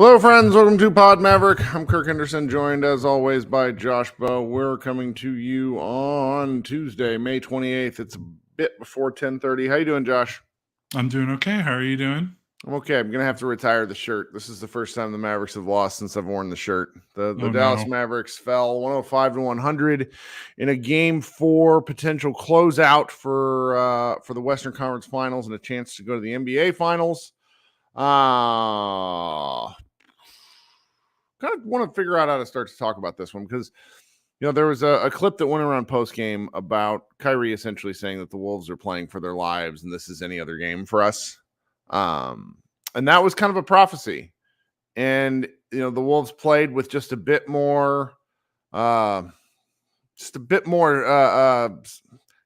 Hello, friends. Welcome to Pod Maverick. I'm Kirk Henderson, joined as always by Josh Bowe. We're coming to you on Tuesday, May 28th. It's a bit before 10:30. How you doing, Josh? I'm doing okay. How are you doing? I'm okay. I'm going to have to retire the shirt. This is the first time the Mavericks have lost since I've worn the shirt. The Oh, Dallas no. Mavericks fell 105-100 in a Game 4 potential closeout for the Western Conference Finals and a chance to go to the NBA Finals. Kind of want to figure out how to start to talk about this one because, there was a clip that went around post game about Kyrie essentially saying that the Wolves are playing for their lives and this is any other game for us. And that was kind of a prophecy. And, the Wolves played with just a bit more, can't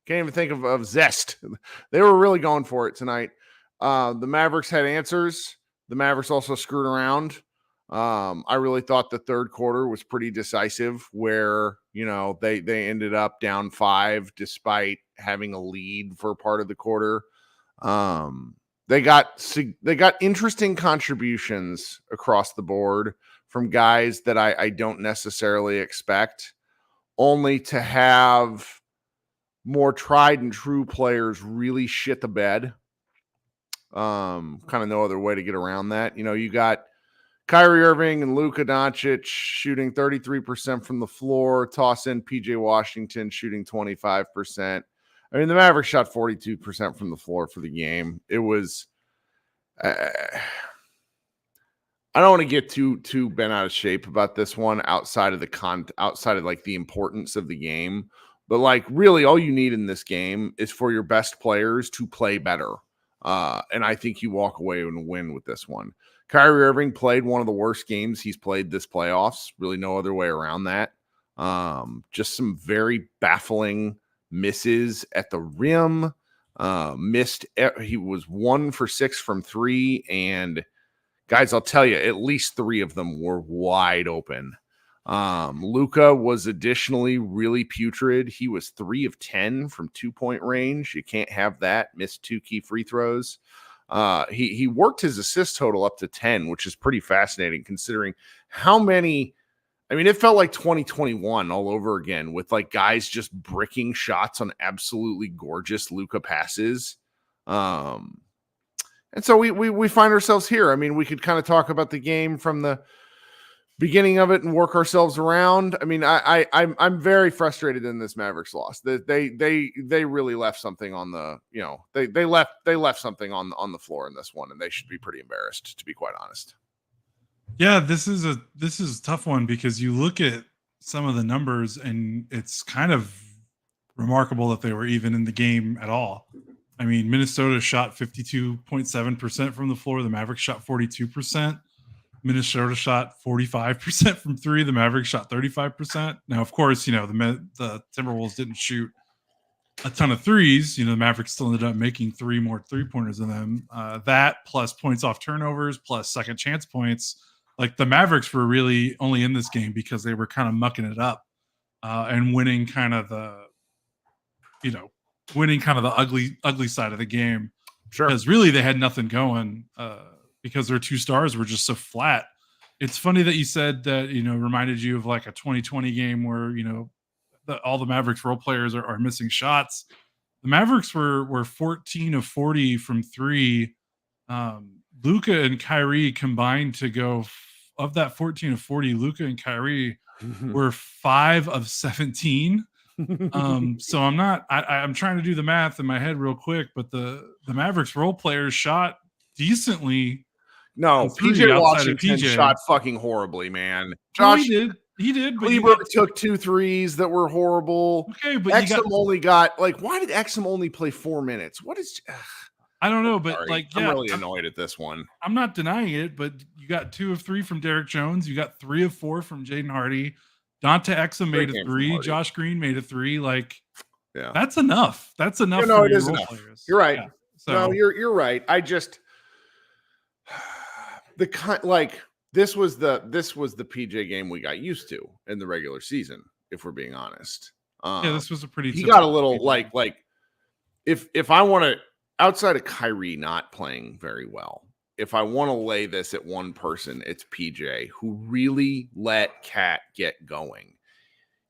even think of zest. They were really going for it tonight. The Mavericks had answers. The Mavericks also screwed around. I really thought the third quarter was pretty decisive where, they ended up down 5 despite having a lead for part of the quarter. They got interesting contributions across the board from guys that I don't necessarily expect, only to have more tried and true players really shit the bed. Kind of no other way to get around that. You got Kyrie Irving and Luka Doncic shooting 33% from the floor. Toss in PJ Washington shooting 25%. I mean, the Mavericks shot 42% from the floor for the game. It was I don't want to get too bent out of shape about this one outside of the importance of the game. But like really all you need in this game is for your best players to play better. And I think you walk away and win with this one. Kyrie Irving played one of the worst games he's played this playoffs. Really no other way around that. Just some very baffling misses at the rim. He was 1 for 6 from 3. And guys, I'll tell you, at least 3 of them were wide open. Luka was additionally really putrid. He was 3 of 10 from 2-point range. You can't have that. Missed 2 key free throws. He worked his assist total up to 10, which is pretty fascinating considering how many. I mean, it felt like 2021 all over again with like guys just bricking shots on absolutely gorgeous Luka passes. And so we find ourselves here. I mean, we could kind of talk about the game from the beginning of it and work ourselves around. I mean, I'm very frustrated in this Mavericks loss. They really left something on the, they left something on the floor in this one, and they should be pretty embarrassed, to be quite honest. Yeah, this is a tough one because you look at some of the numbers and it's kind of remarkable that they were even in the game at all. I mean, Minnesota shot 52.7% from the floor. The Mavericks shot 42%. Minnesota shot 45% from 3. The Mavericks shot 35%. Now, of course, the Timberwolves didn't shoot a ton of threes. The Mavericks still ended up making 3 more 3-pointers than them. That plus points off turnovers, plus second chance points. Like the Mavericks were really only in this game because they were kind of mucking it up and winning kind of the ugly side of the game. Sure. Because really they had nothing going. Because their 2 stars were just so flat. It's funny that you said that, reminded you of like a 2020 game where, all the Mavericks role players are missing shots. The Mavericks were 14 of 40 from 3. Luka and Kyrie combined to go of that 14 of 40. Luka and Kyrie were 5 of 17. So I'm trying to do the math in my head real quick, but the Mavericks role players shot decently. No, PJ Washington shot fucking horribly, man. Josh, he did. But Kleber took 2 threes that were horrible. Okay, but Exum only got why did Exum only play 4 minutes? What is? I don't know, but I'm really annoyed at this one. I'm not denying it, but you got 2 of 3 from Derek Jones. You got 3 of 4 from Jaden Hardy. Dante Exum made a 3. Josh Green made a 3. Yeah, that's enough. That's enough. It is enough. Players. You're right. Yeah, so. No, you're right. I just. This was the PJ game we got used to in the regular season, if we're being honest. This was a pretty. He got a little if I want to, outside of Kyrie not playing very well, if I want to lay this at one person, it's PJ, who really let Cat get going.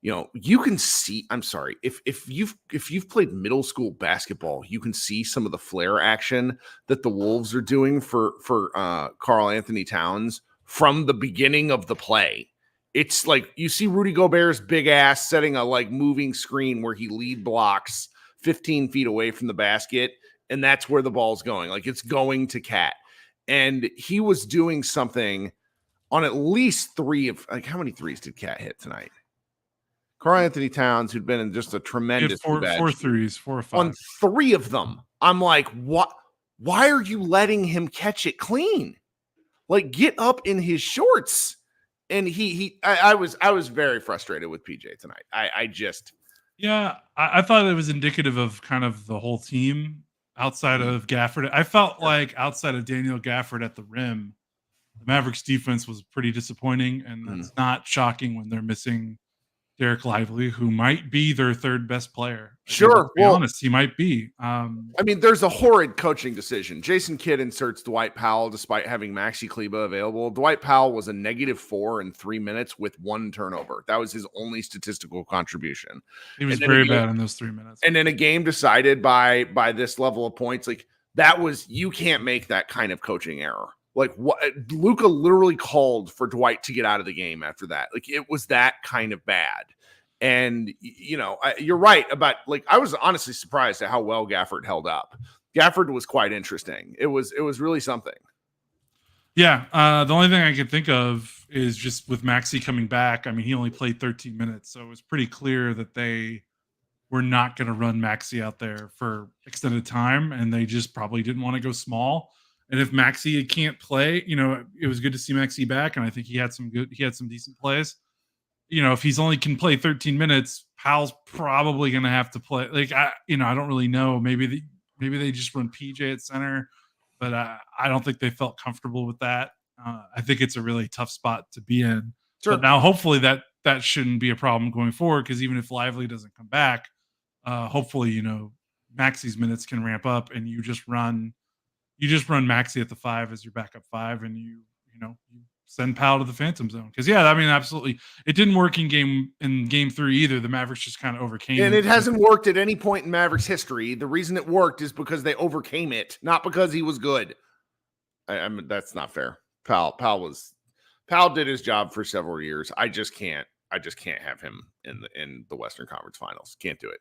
You can see, I'm sorry, if you've played middle school basketball, you can see some of the flare action that the Wolves are doing for Karl Anthony Towns from the beginning of the play. It's like you see Rudy Gobert's big ass setting a like moving screen where he lead blocks 15 feet away from the basket, and that's where the ball's going. Like it's going to Cat. And he was doing something on at least three of, like, how many threes did Cat hit tonight? Karl Anthony Towns, who'd been in just a tremendous four threes, 4 or 5. On 3 of them, I'm like, what? Why are you letting him catch it clean? Like, get up in his shorts. And I was very frustrated with PJ tonight. I thought it was indicative of kind of the whole team outside of Gafford. I felt like outside of Daniel Gafford at the rim, the Mavericks defense was pretty disappointing, and that's not shocking when they're missing Derek Lively, who might be their third best player. Sure. To be honest, he might be. I mean, there's a horrid coaching decision. Jason Kidd inserts Dwight Powell despite having Maxi Kleba available. Dwight Powell was a -4 in 3 minutes with 1 turnover. That was his only statistical contribution. He was very bad in those 3 minutes. And then a game decided by this level of points, like that was, you can't make that kind of coaching error. Like what Luka literally called for Dwight to get out of the game after that. Like it was that kind of bad. And you're right about, like, I was honestly surprised at how well Gafford held up. Gafford was quite interesting. It was really something. Yeah. The only thing I could think of is just with Maxi coming back. I mean, he only played 13 minutes, so it was pretty clear that they were not going to run Maxi out there for extended time, and they just probably didn't want to go small. And if Maxi can't play, it was good to see Maxi back, and I think he had some decent plays. If he's only can play 13 minutes, Powell's probably going to have to play. Like I don't really know. Maybe they just run PJ at center, but I don't think they felt comfortable with that. I think it's a really tough spot to be in. Sure. But now, hopefully, that shouldn't be a problem going forward, because even if Lively doesn't come back, hopefully, Maxi's minutes can ramp up, and you just run Maxi at the 5 as your backup 5, and you send Powell to the phantom zone. Because absolutely, it didn't work in game 3 either. The Mavericks just kind of overcame it. And it hasn't worked at any point in Mavericks history. The reason it worked is because they overcame it, not because he was good. I mean, that's not fair. Powell did his job for several years. I just can't have him in the Western Conference Finals. Can't do it.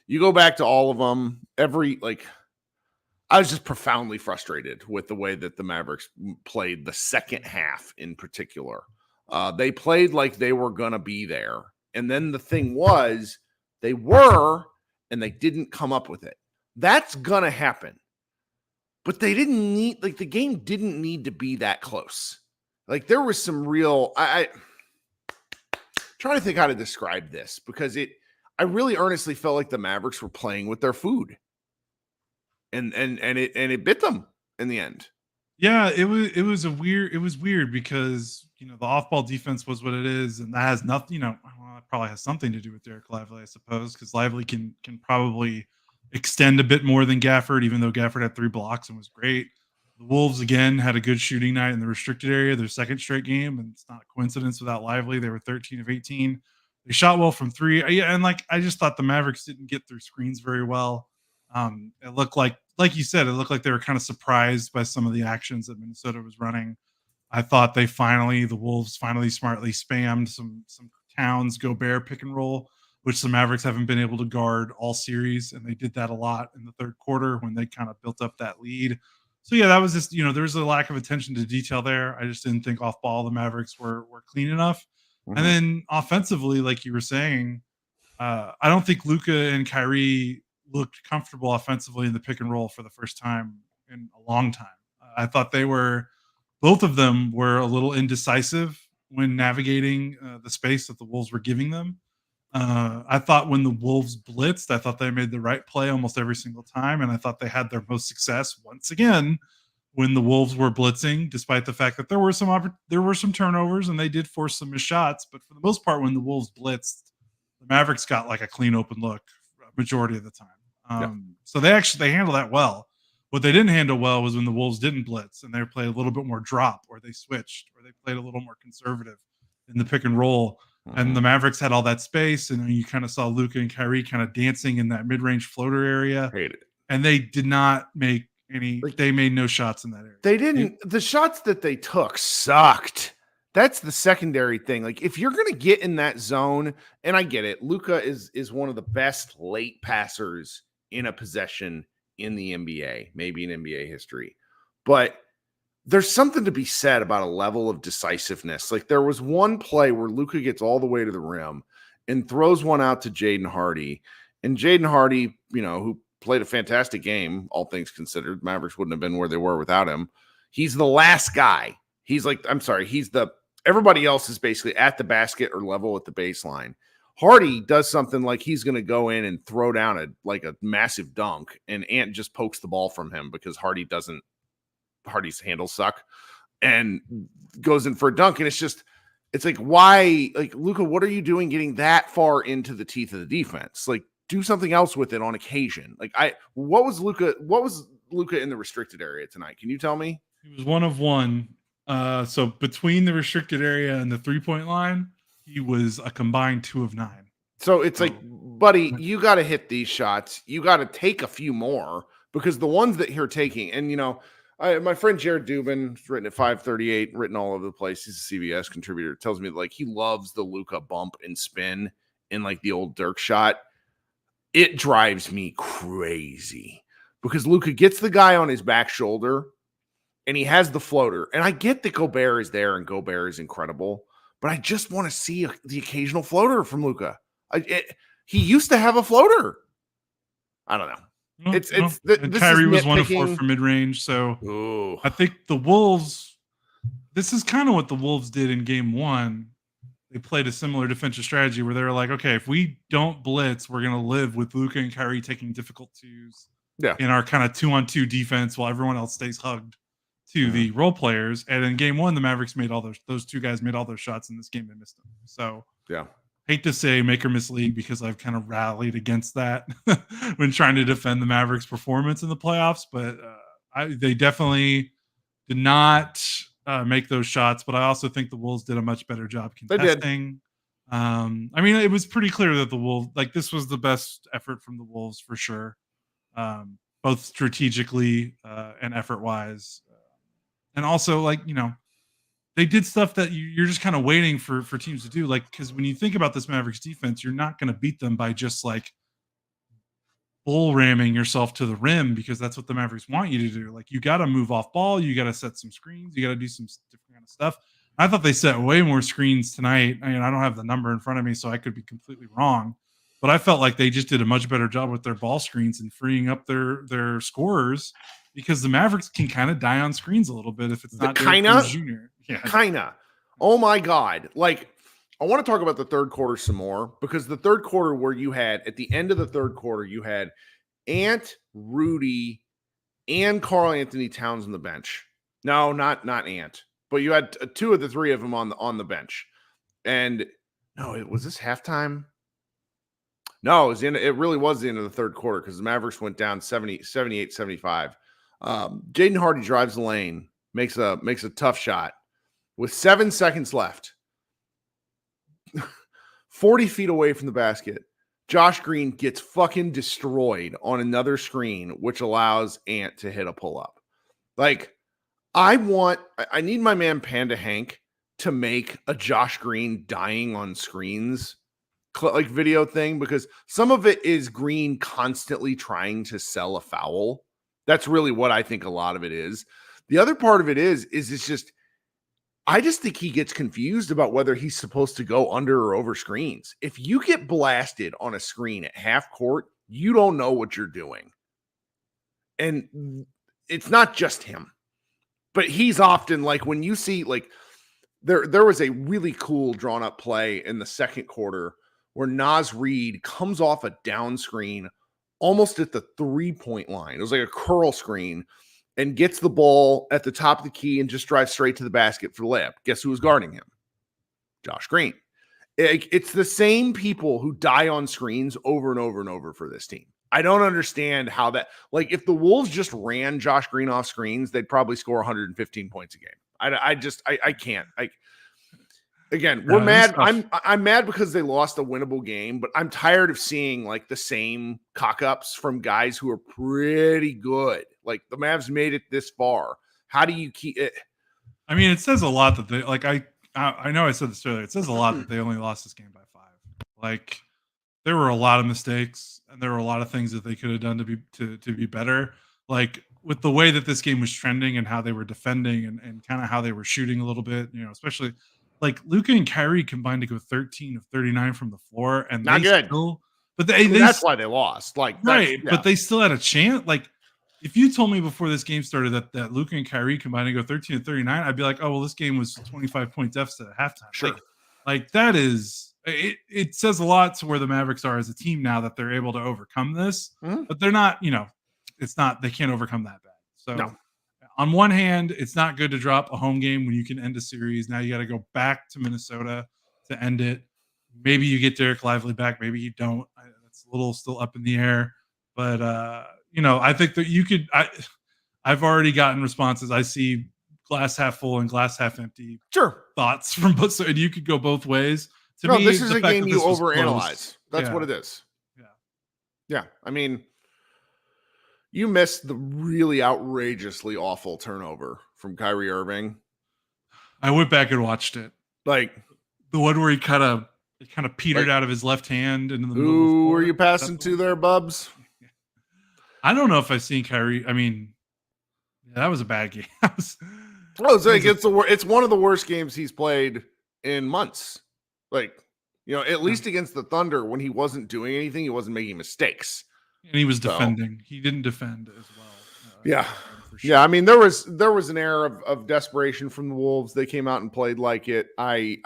You go back to all of them. I was just profoundly frustrated with the way that the Mavericks played the second half in particular. They played like they were going to be there. And then the thing was, they were, and they didn't come up with it. That's going to happen. But they didn't need, the game didn't need to be that close. Like there was some real, I trying to think how to describe this, because I really earnestly felt like the Mavericks were playing with their food. And it bit them in the end. Yeah, it was weird because the off-ball defense was what it is, and that has nothing. It probably has something to do with Derek Lively, I suppose, because Lively can probably extend a bit more than Gafford, even though Gafford had 3 blocks and was great. The Wolves again had a good shooting night in the restricted area, their second straight game, and it's not a coincidence without Lively. They were 13 of 18. They shot well from 3. Yeah, and I just thought the Mavericks didn't get through screens very well. It looked like you said, they were kind of surprised by some of the actions that Minnesota was running. I thought the Wolves finally smartly spammed some Towns Gobert pick and roll, which the Mavericks haven't been able to guard all series, and they did that a lot in the third quarter when they kind of built up that lead. So yeah, that was just there was a lack of attention to detail there. I just didn't think off ball the Mavericks were clean enough. Mm-hmm. And then offensively, like you were saying, I don't think Luka and Kyrie looked comfortable offensively in the pick and roll for the first time in a long time. I thought both of them were a little indecisive when navigating the space that the Wolves were giving them. I thought when the Wolves blitzed, I thought they made the right play almost every single time, and I thought they had their most success once again when the Wolves were blitzing, despite the fact that there were some turnovers and they did force some missed shots. But for the most part, when the Wolves blitzed, the Mavericks got like a clean open look majority of the time. So they handled that well. What they didn't handle well was when the Wolves didn't blitz and they played a little bit more drop, or they switched, or they played a little more conservative in the pick and roll. And the Mavericks had all that space, and you kind of saw Luka and Kyrie kind of dancing in that mid-range floater area. Hate it. And they did not make any. They made no shots in that area. They didn't. The shots that they took sucked. That's the secondary thing. Like, if you're going to get in that zone, and I get it, Luka is one of the best late passers in a possession in the NBA, maybe in NBA history. But there's something to be said about a level of decisiveness. Like, there was one play where Luka gets all the way to the rim and throws one out to Jaden Hardy. And Jaden Hardy, who played a fantastic game, all things considered, Mavericks wouldn't have been where they were without him. He's the last guy. Everybody else is basically at the basket or level at the baseline. Hardy does something like he's going to go in and throw down a massive dunk, and Ant just pokes the ball from him because Hardy's handles suck, and goes in for a dunk. And it's like, why, like, Luka, what are you doing getting that far into the teeth of the defense? Like, do something else with it on occasion. Like, what was Luka in the restricted area tonight? Can you tell me? He was 1 of 1. So between the restricted area and the 3-point line, he was a combined 2 of 9. So it's like, buddy, you got to hit these shots. You got to take a few more, because the ones that you're taking, and my friend Jared Dubin, who's written at 538, written all over the place. He's a CBS contributor. Tells me that, like, he loves the Luka bump and spin in like the old Dirk shot. It drives me crazy because Luka gets the guy on his back shoulder and he has the floater. And I get that Gobert is there and Gobert is incredible, but I just want to see the occasional floater from Luka. He used to have a floater. I don't know. Kyrie was 1 of 4 for mid-range. So ooh. I think the Wolves, this is kind of what the Wolves did in game 1. They played a similar defensive strategy where they were like, okay, if we don't blitz, we're going to live with Luka and Kyrie taking difficult twos in our kind of 2-on-2 defense while everyone else stays hugged to the role players. And in game 1, the Mavericks made all those two guys made all those shots in this game. They missed them. So hate to say make or miss league, because I've kind of rallied against that when trying to defend the Mavericks' performance in the playoffs. But they definitely did not make those shots, but I also think the Wolves did a much better job contesting. I mean, it was pretty clear that the Wolves, like, this was the best effort from the Wolves for sure, both strategically and effort-wise. And also, like, they did stuff that you're just kind of waiting for teams to do. Like, because when you think about this Mavericks defense, you're not going to beat them by just like bull ramming yourself to the rim, because that's what the Mavericks want you to do. Like, you got to move off ball. You got to set some screens. You got to do some different kind of stuff. I thought they set way more screens tonight. I mean, I don't have the number in front of me, so I could be completely wrong. But I felt like they just did a much better job with their ball screens and freeing up their scorers, because the Mavericks can kind of die on screens a little bit if it's not Junior. Yeah. Kinda. Oh my God. Like, I want to talk about the third quarter some more, because the third quarter where you had, at the end of the third quarter, you had Ant, Rudy, and Karl Anthony Towns on the bench. No, not Ant, but you had 2 of the 3 of them on the bench. And no, was this halftime? No, it really was the end of the third quarter, because the Mavericks went down 78-75. Jaden Hardy drives the lane, makes a tough shot with 7 seconds left. 40 feet away from the basket, Josh Green gets fucking destroyed on another screen, which allows Ant to hit a pull-up. Like, I need my man Panda Hank to make a Josh Green dying on screens like video thing, because some of it is Green constantly trying to sell a foul. That's really what I think a lot of it is. The other part of it is it's just, I just think he gets confused about whether he's supposed to go under or over screens. If you get blasted on a screen at half court, you don't know what you're doing. And it's not just him, but he's often, like, when you see, like, there was a really cool drawn up play in the second quarter where Naz Reid comes off a down screen almost at the 3-point line. It was like a curl screen, and gets the ball at the top of the key and just drives straight to the basket for the layup. Guess who was guarding him? Josh Green. It's the same people who die on screens over and over and over for this team. I don't understand how that, like, if the Wolves just ran Josh Green off screens, they'd probably score 115 points a game. I can't. Again, we're mad. I'm mad because they lost a winnable game, but I'm tired of seeing like the same cock-ups from guys who are pretty good. Like the Mavs made it this far. How do you keep it? I mean, it says a lot that they like. I know I said this earlier. It says a lot that they only lost this game by 5. Like there were a lot of mistakes, and there were a lot of things that they could have done to be better. Like with the way that this game was trending and how they were defending and kind of how they were shooting a little bit, especially like Luka and Kyrie combined to go 13 of 39 from the floor, and not good. That's why they lost. Like right, but they still had a chance. Like if you told me before this game started that Luka and Kyrie combined to go 13 of 39, I'd be like, oh well, this game was 25 point deficit at halftime. Sure, like that is it says a lot to where the Mavericks are as a team now that they're able to overcome this, but they're not. It's not they can't overcome that bad. So. No. On one hand, it's not good to drop a home game when you can end a series. Now you got to go back to Minnesota to end it. Maybe you get Derek Lively back. Maybe you don't. That's a little still up in the air. But, I think that you could – I've already gotten responses. I see glass half full and glass half empty thoughts from both sides. And you could go both ways. To me, this is a game you overanalyze. That's what it is. Yeah. I mean – you missed the really outrageously awful turnover from Kyrie Irving. I went back and watched it. Like the one where he kind of petered out of his left hand into the middle of the floor. Who were you passing to there, Bubs? I don't know if I've seen Kyrie. I mean, that was a bad game. It's one of the worst games he's played in months. Like, at least against the Thunder when he wasn't doing anything, he wasn't making mistakes. And he was defending. He didn't defend as well. Yeah. Sure. Yeah. I mean, there was an air of desperation from the Wolves. They came out and played like it. I'm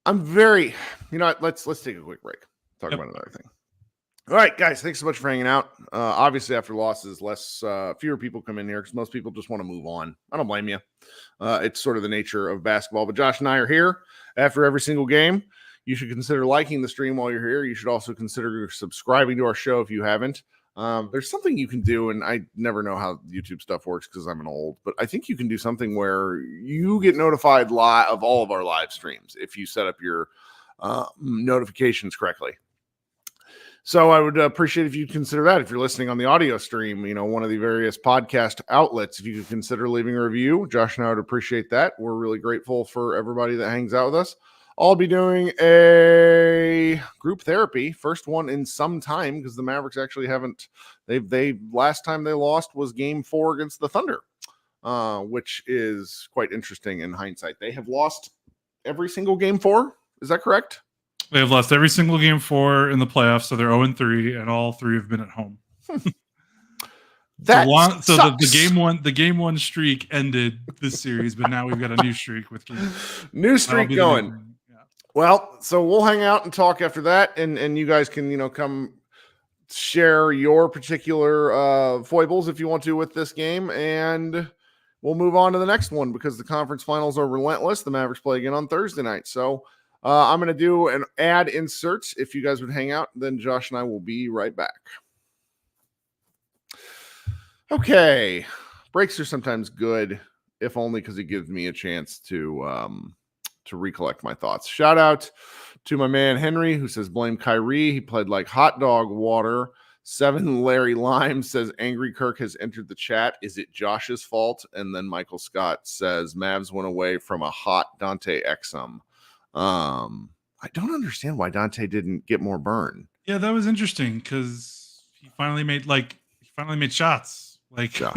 very, let's take a quick break. Talk about another thing. All right, guys, thanks so much for hanging out. Obviously after losses, fewer people come in here because most people just want to move on. I don't blame you. It's sort of the nature of basketball, but Josh and I are here after every single game. You should consider liking the stream while you're here. You should also consider subscribing to our show if you haven't. There's something you can do, and I never know how YouTube stuff works because I'm an old, but I think you can do something where you get notified of all of our live streams if you set up your notifications correctly. So I would appreciate if you consider that. If you're listening on the audio stream, one of the various podcast outlets, if you could consider leaving a review, Josh and I would appreciate that. We're really grateful for everybody that hangs out with us. I'll be doing a group therapy, first one in some time, because the Mavericks actually haven't. They last time they lost was Game 4 against the Thunder, which is quite interesting in hindsight. They have lost every single Game 4. Is that correct? They have lost every single Game 4 in the playoffs, so they're 0-3, and all 3 have been at home. The game one streak ended this series, but now we've got a new streak with games. New streak going. Well, so we'll hang out and talk after that, and you guys can, come share your particular foibles if you want to with this game, and we'll move on to the next one because the conference finals are relentless. The Mavericks play again on Thursday night, so I'm going to do an ad insert if you guys would hang out. Then Josh and I will be right back. Okay, breaks are sometimes good, if only because it gives me a chance to recollect my thoughts. Shout out to my man Henry, who says blame Kyrie. He played like hot dog water. 7 Larry Lime says angry Kirk has entered the chat. Is it Josh's fault? And then Michael Scott says Mavs went away from a hot Dante Exum. I don't understand why Dante didn't get more burn. Yeah, that was interesting because he finally made shots. Like, yeah.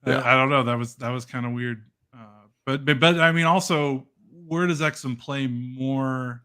I don't know. That was kind of weird. But I mean, also, where does Exum play more?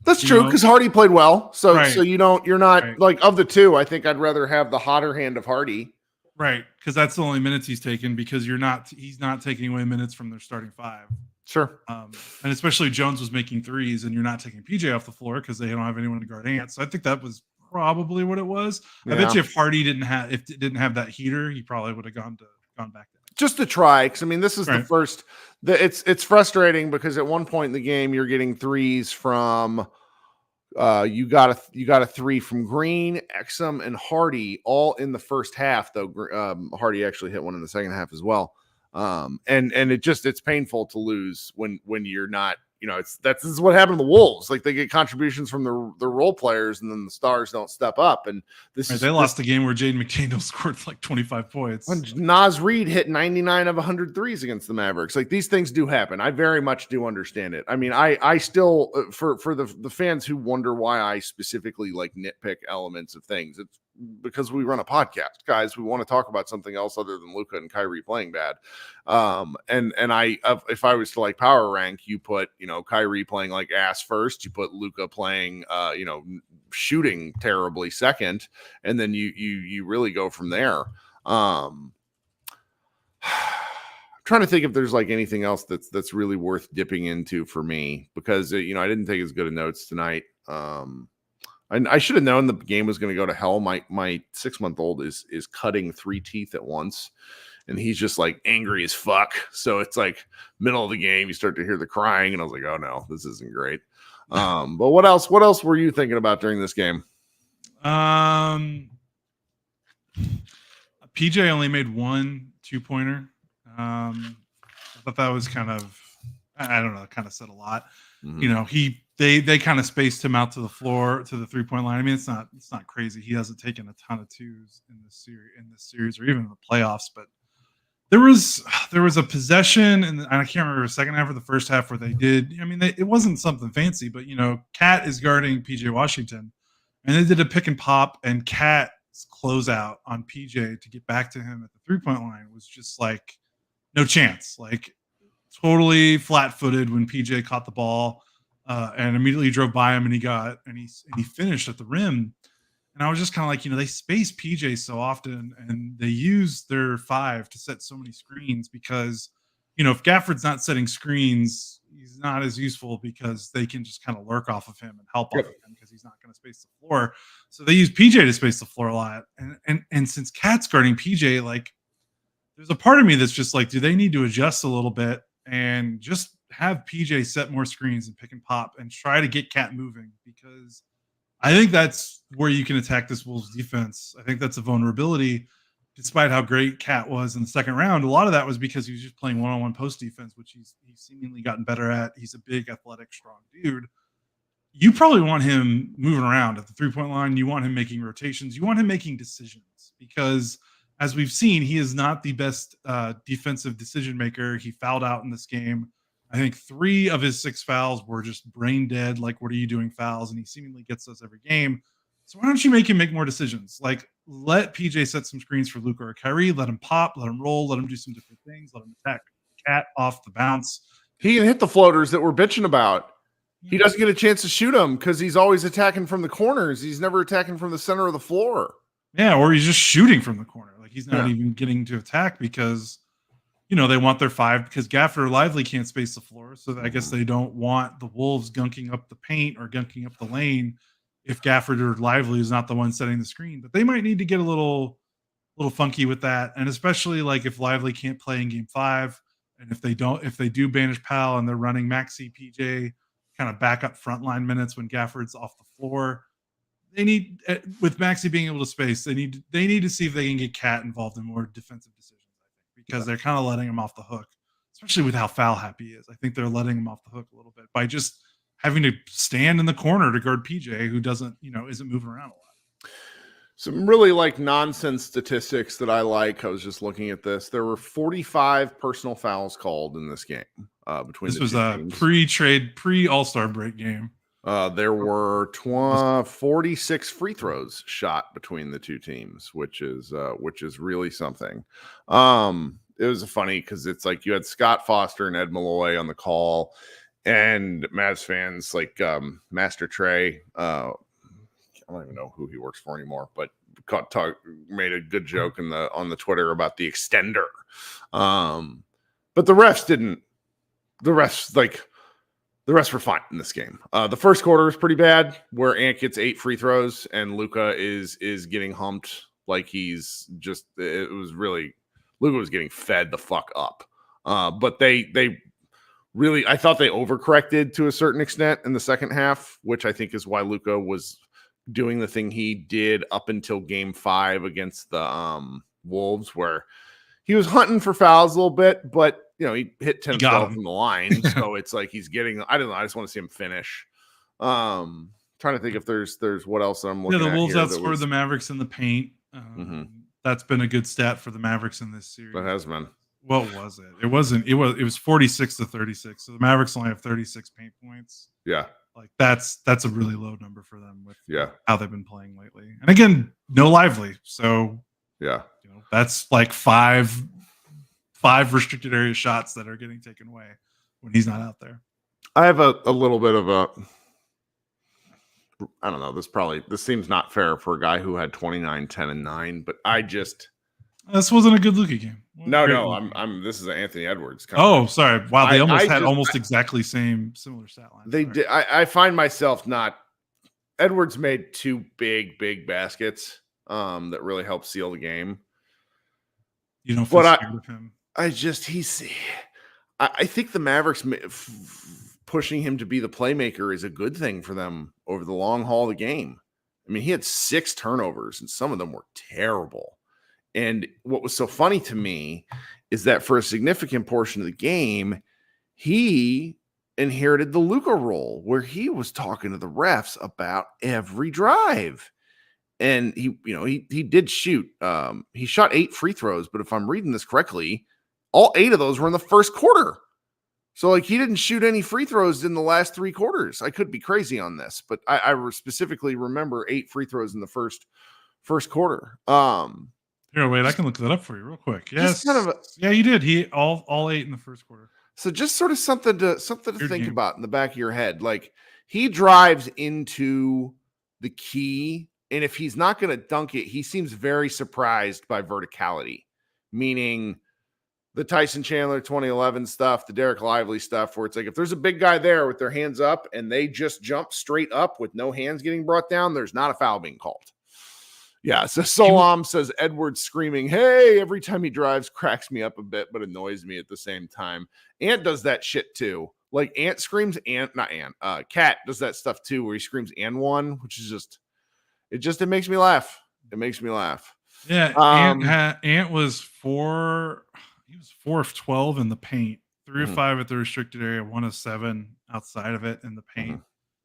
That's true because Hardy played well. So you're not like of the two. I think I'd rather have the hotter hand of Hardy. Right, because that's the only minutes he's taken because he's not taking away minutes from their starting 5. Sure. And especially Jones was making threes and you're not taking PJ off the floor because they don't have anyone to guard Ant. So I think that was probably what it was. Yeah. I bet you if Hardy didn't have that heater, he probably would have gone back there. Just to try, because I mean, this is the first. It's frustrating because at one point in the game, you're getting threes from You got a three from Green, Exum, and Hardy all in the first half. Though Hardy actually hit one in the second half as well. And it's painful to lose when you're not. This is what happened to the Wolves. Like they get contributions from the role players, and then the stars don't step up. And they lost the game where Jaden McDaniel scored like 25 points. When Naz Reid hit 99 of 100 threes against the Mavericks. Like these things do happen. I very much do understand it. I mean, I still for the fans who wonder why I specifically like nitpick elements of things, it's because we run a podcast, guys. We want to talk about something else other than Luka and Kyrie playing bad. If I was to like power rank, you put Kyrie playing like ass first, you put Luka playing shooting terribly second, and then you really go from there. I'm trying to think if there's like anything else that's really worth dipping into for me, because I didn't take as good of notes tonight. I should have known the game was going to go to hell. My 6-month-old is cutting 3 teeth at once, and he's just like angry as fuck. So it's like middle of the game, you start to hear the crying, and I was like, oh no, this isn't great. But what else were you thinking about during this game? PJ only made 1 2-pointer. I thought that was kind of, I don't know, kind of said a lot. Mm-hmm. They kind of spaced him out to the floor, to the 3-point line. I mean, it's not crazy. He hasn't taken a ton of twos in this series or even in the playoffs, but there was a possession, and I can't remember the second half or the first half where they did. I mean, it wasn't something fancy, but Cat is guarding PJ Washington, and they did a pick and pop, and Cat's closeout on PJ to get back to him at the 3-point line was just like no chance, like totally flat-footed when PJ caught the ball. And immediately drove by him, and he finished at the rim. And I was just kind of like, they space PJ so often, and they use their 5 to set so many screens because, if Gafford's not setting screens, he's not as useful because they can just kind of lurk off of him and help off of him because he's not going to space the floor. So they use PJ to space the floor a lot. And since Cat's guarding PJ, like, there's a part of me that's just like, do they need to adjust a little bit and just have PJ set more screens and pick and pop and try to get Cat moving? Because I think that's where you can attack this Wolves defense. I think that's a vulnerability, despite how great Cat was in the second round. A lot of that was because he was just playing one-on-one post defense, which he's seemingly gotten better at. He's a big, athletic, strong dude. You probably want him moving around at the 3-point line. You want him making rotations. You want him making decisions because, as we've seen, he is not the best defensive decision maker. He fouled out in this game. I think 3 of his 6 fouls were just brain dead. Like, what are you doing fouls? And he seemingly gets those every game. So why don't you make him make more decisions? Like, let PJ set some screens for Luka or Kyrie. Let him pop. Let him roll. Let him do some different things. Let him attack Cat off the bounce. He can hit the floaters that we're bitching about. He doesn't get a chance to shoot them because he's always attacking from the corners. He's never attacking from the center of the floor. Yeah, or he's just shooting from the corner. Like, he's not even getting to attack because they want their 5 because Gafford or Lively can't space the floor. So I guess they don't want the Wolves gunking up the paint or gunking up the lane if Gafford or Lively is not the one setting the screen. But they might need to get a little funky with that. And especially like if Lively can't play in game 5, and if they do banish Powell and they're running Maxey, PJ, kind of backup frontline minutes when Gafford's off the floor, they need, with Maxey being able to space, they need to see if they can get Cat involved in more defensive decisions. Because they're kind of letting him off the hook, especially with how foul happy he is. I think they're letting him off the hook a little bit by just having to stand in the corner to guard PJ, who doesn't, isn't moving around a lot. Some really like nonsense statistics that I like. I was just looking at this. There were 45 personal fouls called in this game between. This was a pre-All-Star break game. There were 46 free throws shot between the two teams, which is really something. It was funny because it's like you had Scott Foster and Ed Malloy on the call, and Mavs fans like Master Trey. I don't even know who he works for anymore, but made a good joke on the Twitter about the extender. But the refs didn't. The refs were fine in this game. The first quarter was pretty bad, where Ant gets 8 free throws and Luka is getting humped like he's just. It was really Luka was getting fed the fuck up. But they really, I thought they overcorrected to a certain extent in the second half, which I think is why Luka was doing the thing he did up until game 5 against the Wolves, where he was hunting for fouls a little bit, but he hit 10 12 from the line. So it's like he's getting, I don't know, I just want to see him finish. Trying to think if there's what else I'm looking at. The Wolves outscored the Mavericks in the paint. That's been a good stat for the Mavericks in this series. That has been. What was it? It was 46-36. So the Mavericks only have 36 paint points. Yeah. Like that's a really low number for them with how they've been playing lately. And again, no Lively. So that's like five restricted area shots that are getting taken away when he's not out there. I have a little bit of I don't know. This seems not fair for a guy who had 29, 10, and 9, but this wasn't a good Luka game. No, this is an Anthony Edwards. Sorry. Wow, they almost exactly similar stat lines. They did. I find myself not. Edwards made 2 big baskets that really helped seal the game. You don't feel scared of him. I think the Mavericks pushing him to be the playmaker is a good thing for them over the long haul of the game. I mean, he had 6 turnovers, and some of them were terrible. And what was so funny to me is that for a significant portion of the game, he inherited the Luka role where he was talking to the refs about every drive. And he did shoot. He shot 8 free throws, but if I'm reading this correctly, all 8 of those were in the first quarter. So like he didn't shoot any free throws in the last 3 quarters. I could be crazy on this, but I specifically remember 8 free throws in the first quarter. Here, wait, I can look that up for you real quick. Yes, you did. He all 8 in the first quarter. So just sort of something to think about in the back of your head. Like he drives into the key, and if he's not going to dunk it, he seems very surprised by verticality, meaning the Tyson Chandler 2011 stuff, the Derek Lively stuff, where it's like if there's a big guy there with their hands up and they just jump straight up with no hands getting brought down, there's not a foul being called. Yeah, so Solam says Edwards screaming, "Hey!" every time he drives cracks me up a bit, but annoys me at the same time. Ant does that shit too. Like Ant screams, Cat does that stuff too, where he screams "and one," which is it makes me laugh. It makes me laugh. Yeah, Ant was 4 of 12 in the paint, 3 of 5 at the restricted area, 1 of 7 outside of it in the paint.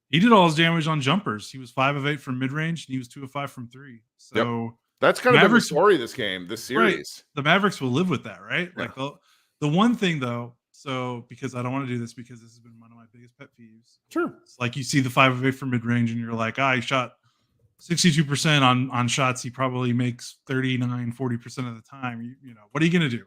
He did all his damage on jumpers. He was 5 of 8 from mid-range, and he was 2 of 5 from 3. So that's kind of been the story this series. Right. The Mavericks will live with that, right? Yeah. Like the one thing though, so because I don't want to do this because this has been one of my biggest pet peeves. Sure. It's like you see the 5 of 8 from mid-range, and you're like, he shot 62% on shots he probably makes 40% of the time. What are you going to do?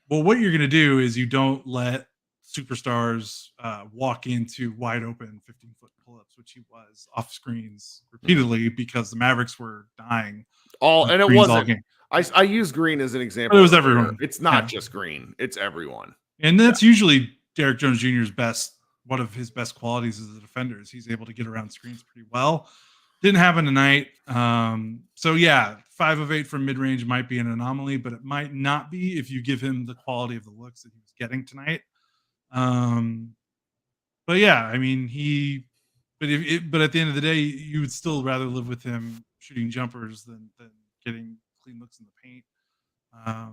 Well, what you're going to do is you don't let superstars walk into wide open 15-foot pull-ups, which he was off screens repeatedly because the Mavericks were dying. And it wasn't. I use Green as an example. But it was everyone. It's not just Green. It's everyone. And that's usually Derek Jones Jr.'s one of his best qualities as a defender is he's able to get around screens pretty well. Didn't happen tonight. 5 of 8 from mid-range might be an anomaly, but it might not be if you give him the quality of the looks that he was getting tonight. But at the end of the day, you would still rather live with him shooting jumpers than getting clean looks in the paint. I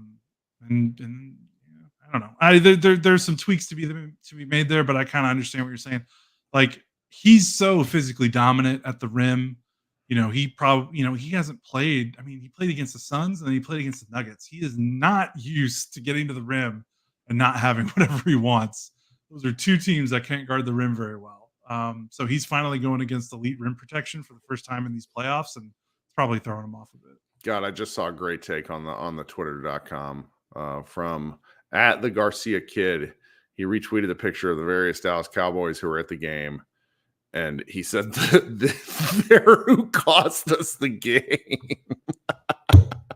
don't know. There's some tweaks to be made there, but I kind of understand what you're saying. Like he's so physically dominant at the rim. He hasn't played. I mean, he played against the Suns and then he played against the Nuggets. He is not used to getting to the rim and not having whatever he wants. Those are 2 teams that can't guard the rim very well. So he's finally going against elite rim protection for the first time in these playoffs, and it's probably throwing him off a bit. God, I just saw a great take on the Twitter.com from @the Garcia Kid. He retweeted a picture of the various Dallas Cowboys who were at the game. And he said, they're who cost us the game.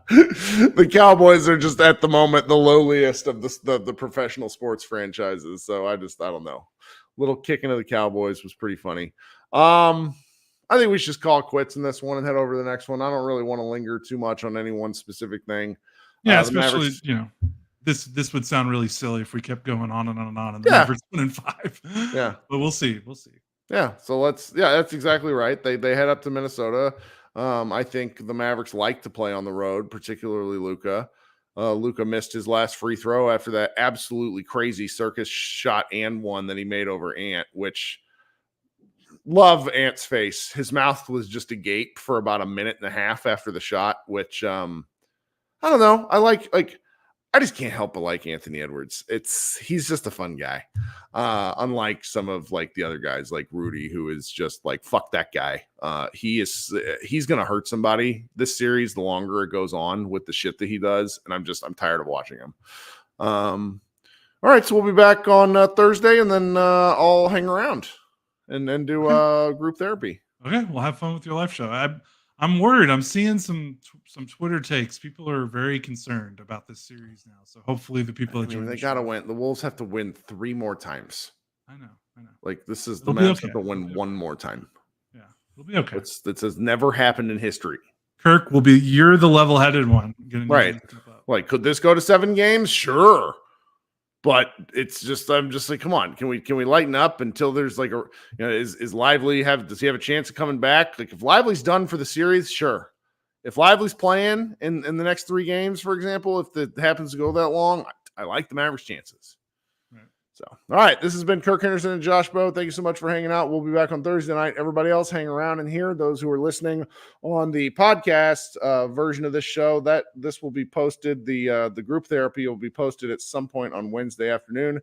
The Cowboys are just at the moment the lowliest of the professional sports franchises. So I don't know. Little kick into the Cowboys was pretty funny. I think we should just call it quits in this one and head over to the next one. I don't really want to linger too much on any one specific thing. Yeah, especially, this would sound really silly if we kept going on and on and on, and the Yeah. Mavericks win in 5. Yeah. But we'll see. Yeah, so that's exactly right. They head up to Minnesota. I think the Mavericks like to play on the road, particularly Luka. Luka missed his last free throw after that absolutely crazy circus shot and one that he made over Ant, which love Ant's face. His mouth was just agape for about a minute and a half after the shot, which I don't know. I just can't help but like Anthony Edwards. He's just a fun guy. Unlike some of like the other guys like Rudy, who is just like, fuck that guy. He's going to hurt somebody this series the longer it goes on with the shit that he does. And I'm tired of watching him. All right. So we'll be back on Thursday, and then I'll hang around and do group therapy. Okay. Well, have fun with your live show. I'm worried. I'm seeing some Twitter takes. People are very concerned about this series now. So hopefully the people they gotta win. The Wolves have to win 3 more times. I know. Like the Mavs have to win one more time. Yeah, it'll be okay. That has never happened in history. Kirk you're the level-headed one. Right. Like, could this go to 7 games? Sure. But it's just, I'm just like, come on, can we lighten up until there's like is Lively does he have a chance of coming back? Like, if Lively's done for the series, sure. If Lively's playing in the next 3 games, for example, if it happens to go that long, I like the Mavericks' chances. Right. So, all right, this has been Kirk Henderson and Josh Bowe. Thank you so much for hanging out. We'll be back on Thursday night. Everybody else, hang around in here. Those who are listening on the podcast version of this show, this will be posted. The group therapy will be posted at some point on Wednesday afternoon.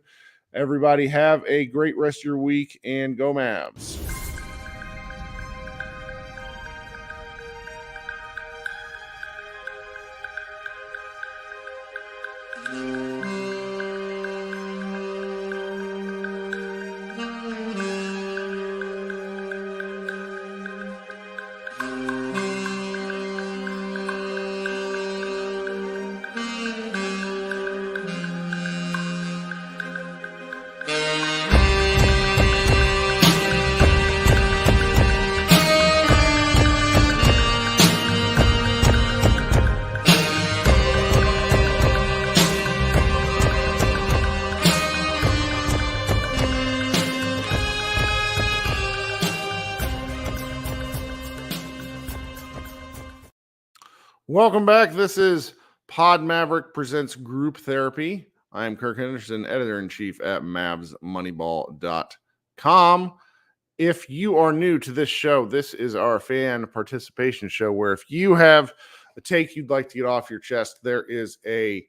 Everybody have a great rest of your week, and go Mavs. Welcome back. This is Pod Maverick presents Group Therapy. I am Kirk Henderson, editor-in-chief at MavsMoneyball.com. If you are new to this show, this is our fan participation show where if you have a take you'd like to get off your chest, there is a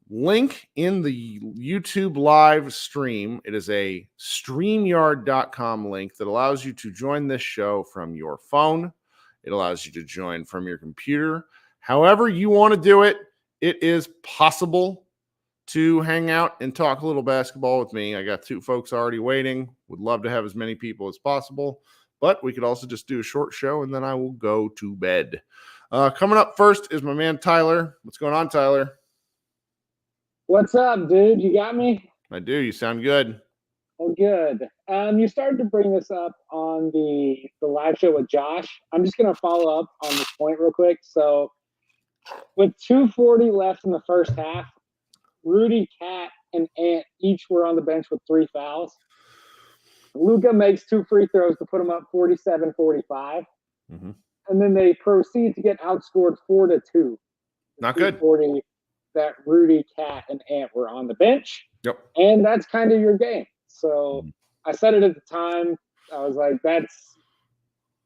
link in the YouTube live stream. It is a StreamYard.com link that allows you to join this show from your phone. It allows you to join from your computer. However you want to do it, it is possible to hang out and talk a little basketball with me. I got 2 folks already waiting. Would love to have as many people as possible, but we could also just do a short show and then I will go to bed. Coming up first is my man Tyler. What's going on, Tyler? What's up, dude? You got me? I do. You sound good. Oh, good. You started to bring this up on the live show with Josh. I'm just going to follow up on this point real quick. So with 2:40 left in the first half, Rudy, Cat, and Ant each were on the bench with 3 fouls. Luka makes 2 free throws to put him up 47-45. Mm-hmm. And then they proceed to get outscored 4-2. Not good. 40 that Rudy, Cat, and Ant were on the bench. Yep. And that's kind of your game. So I said it at the time. I was like, that's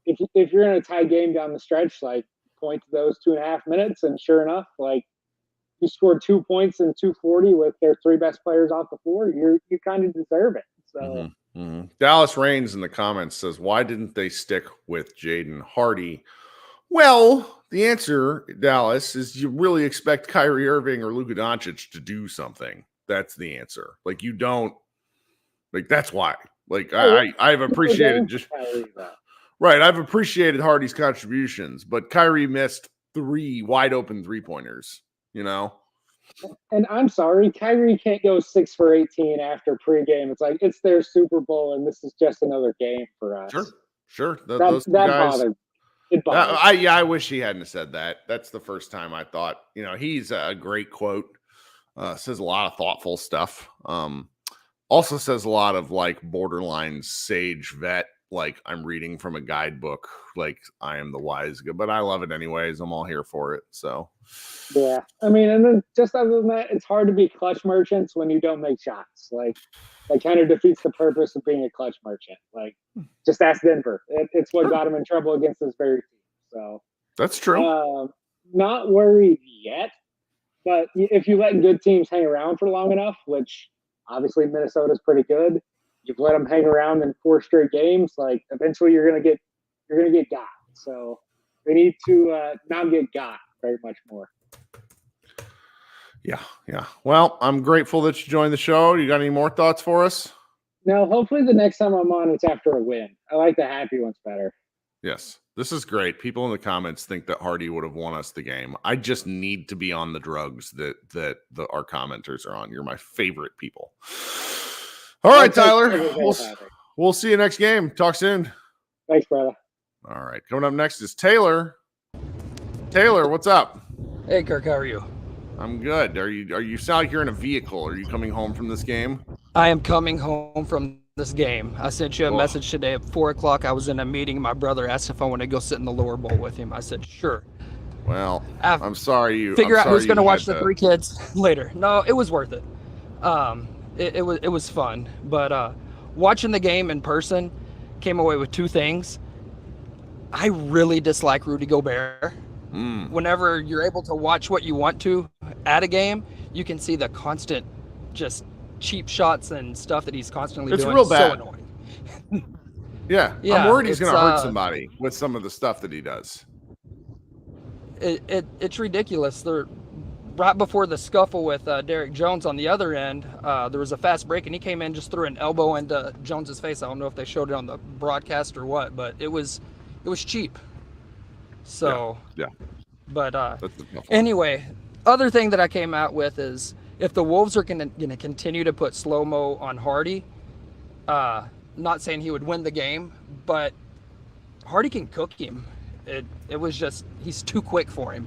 if you're in a tie game down the stretch, like point to those 2.5 minutes. And sure enough, like you scored 2 points in 2:40 with their 3 best players off the floor. You kind of deserve it. So Dallas Reigns in the comments says, why didn't they stick with Jaden Hardy? Well, the answer, Dallas, is you really expect Kyrie Irving or Luka Doncic to do something. That's the answer. Like, you don't. Like, that's why. Like, I've appreciated I've appreciated Hardy's contributions, but Kyrie missed 3 wide open 3-pointers, you know? And I'm sorry, Kyrie can't go 6 for 18 after pregame. It's like, it's their Super Bowl, and this is just another game for us. Sure. That those guys, bothered. It bothered. I wish he hadn't said that. That's the first time I thought, he's a great quote. Says a lot of thoughtful stuff. Also says a lot of like borderline sage vet. Like I'm reading from a guidebook. Like I am the wise guy, but I love it anyways. I'm all here for it. So yeah, I mean, and then just other than that, it's hard to be clutch merchants when you don't make shots. Like that kind of defeats the purpose of being a clutch merchant. Like just ask Denver. It's what got him in trouble against this very team. So that's true. Not worried yet, but if you let good teams hang around for long enough, which obviously Minnesota's pretty good, you've let them hang around in 4 straight games. Like eventually, you're gonna get got. So we need to not get got very much more. Yeah. Well, I'm grateful that you joined the show. You got any more thoughts for us? No, hopefully the next time I'm on, it's after a win. I like the happy ones better. Yes, this is great. People in the comments think that Hardy would have won us the game. I just need to be on the drugs that our commenters are on. You're my favorite people. All right, Tyler. We'll see you next game. Talk soon. Thanks, brother. All right. Coming up next is Taylor. Taylor, what's up? Hey, Kirk. How are you? I'm good. Are you sound like you're in a vehicle? Are you coming home from this game? I am coming home from this game. I sent you a message today at 4 o'clock. I was in a meeting. My brother asked if I want to go sit in the lower bowl with him. I said, sure. Well, I'm sorry you figure out who's going to watch the 3 kids later. No, it was worth it. It was fun. But watching the game in person, came away with 2 things. I really dislike Rudy Gobert. Whenever you're able to watch what you want to at a game, you can see the constant just cheap shots and stuff that he's constantly doing. It's real bad. So annoying. Yeah, I'm worried he's going to hurt somebody with some of the stuff that he does. It's ridiculous. Right before the scuffle with Derek Jones on the other end, there was a fast break, and he came in, just threw an elbow into Jones's face. I don't know if they showed it on the broadcast or what, but it was cheap. So yeah. But anyway, other thing that I came out with is if the Wolves are going to continue to put slow-mo on Hardy, not saying he would win the game, but Hardy can cook him. It was just he's too quick for him.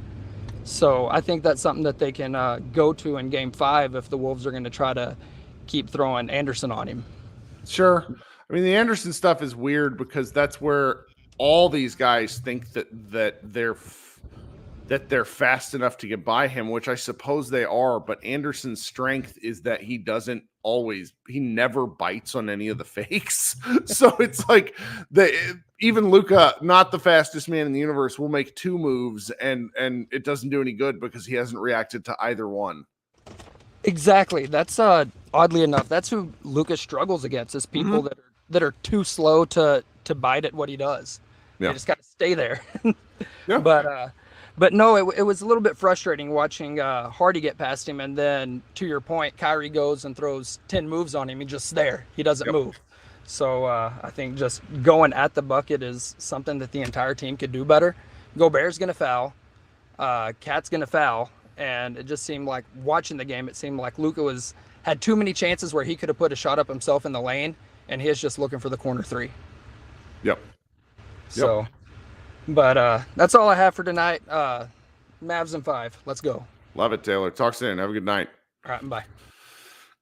So I think that's something that they can go to in Game 5 if the Wolves are going to try to keep throwing Anderson on him. Sure. I mean, the Anderson stuff is weird because that's where all these guys think that they're fast enough to get by him, which I suppose they are. But Anderson's strength is that he never bites on any of the fakes. So it's like even Luka, not the fastest man in the universe, will make 2 moves and it doesn't do any good because he hasn't reacted to either one. Exactly. That's oddly enough, that's who Luka struggles against, is people that are too slow to bite at what he does. Yeah. They just got to stay there. Yeah. But no, it was a little bit frustrating watching Hardy get past him, and then to your point, Kyrie goes and throws 10 moves on him. He's just there. He doesn't move. So I think just going at the bucket is something that the entire team could do better. Gobert's going to foul. Cat's going to foul. And it just seemed like, watching the game, it seemed like Luka had too many chances where he could have put a shot up himself in the lane, and he was just looking for the corner 3. Yep. So, but that's all I have for tonight. Mavs in 5. Let's go. Love it, Taylor. Talk soon. Have a good night. All right, bye.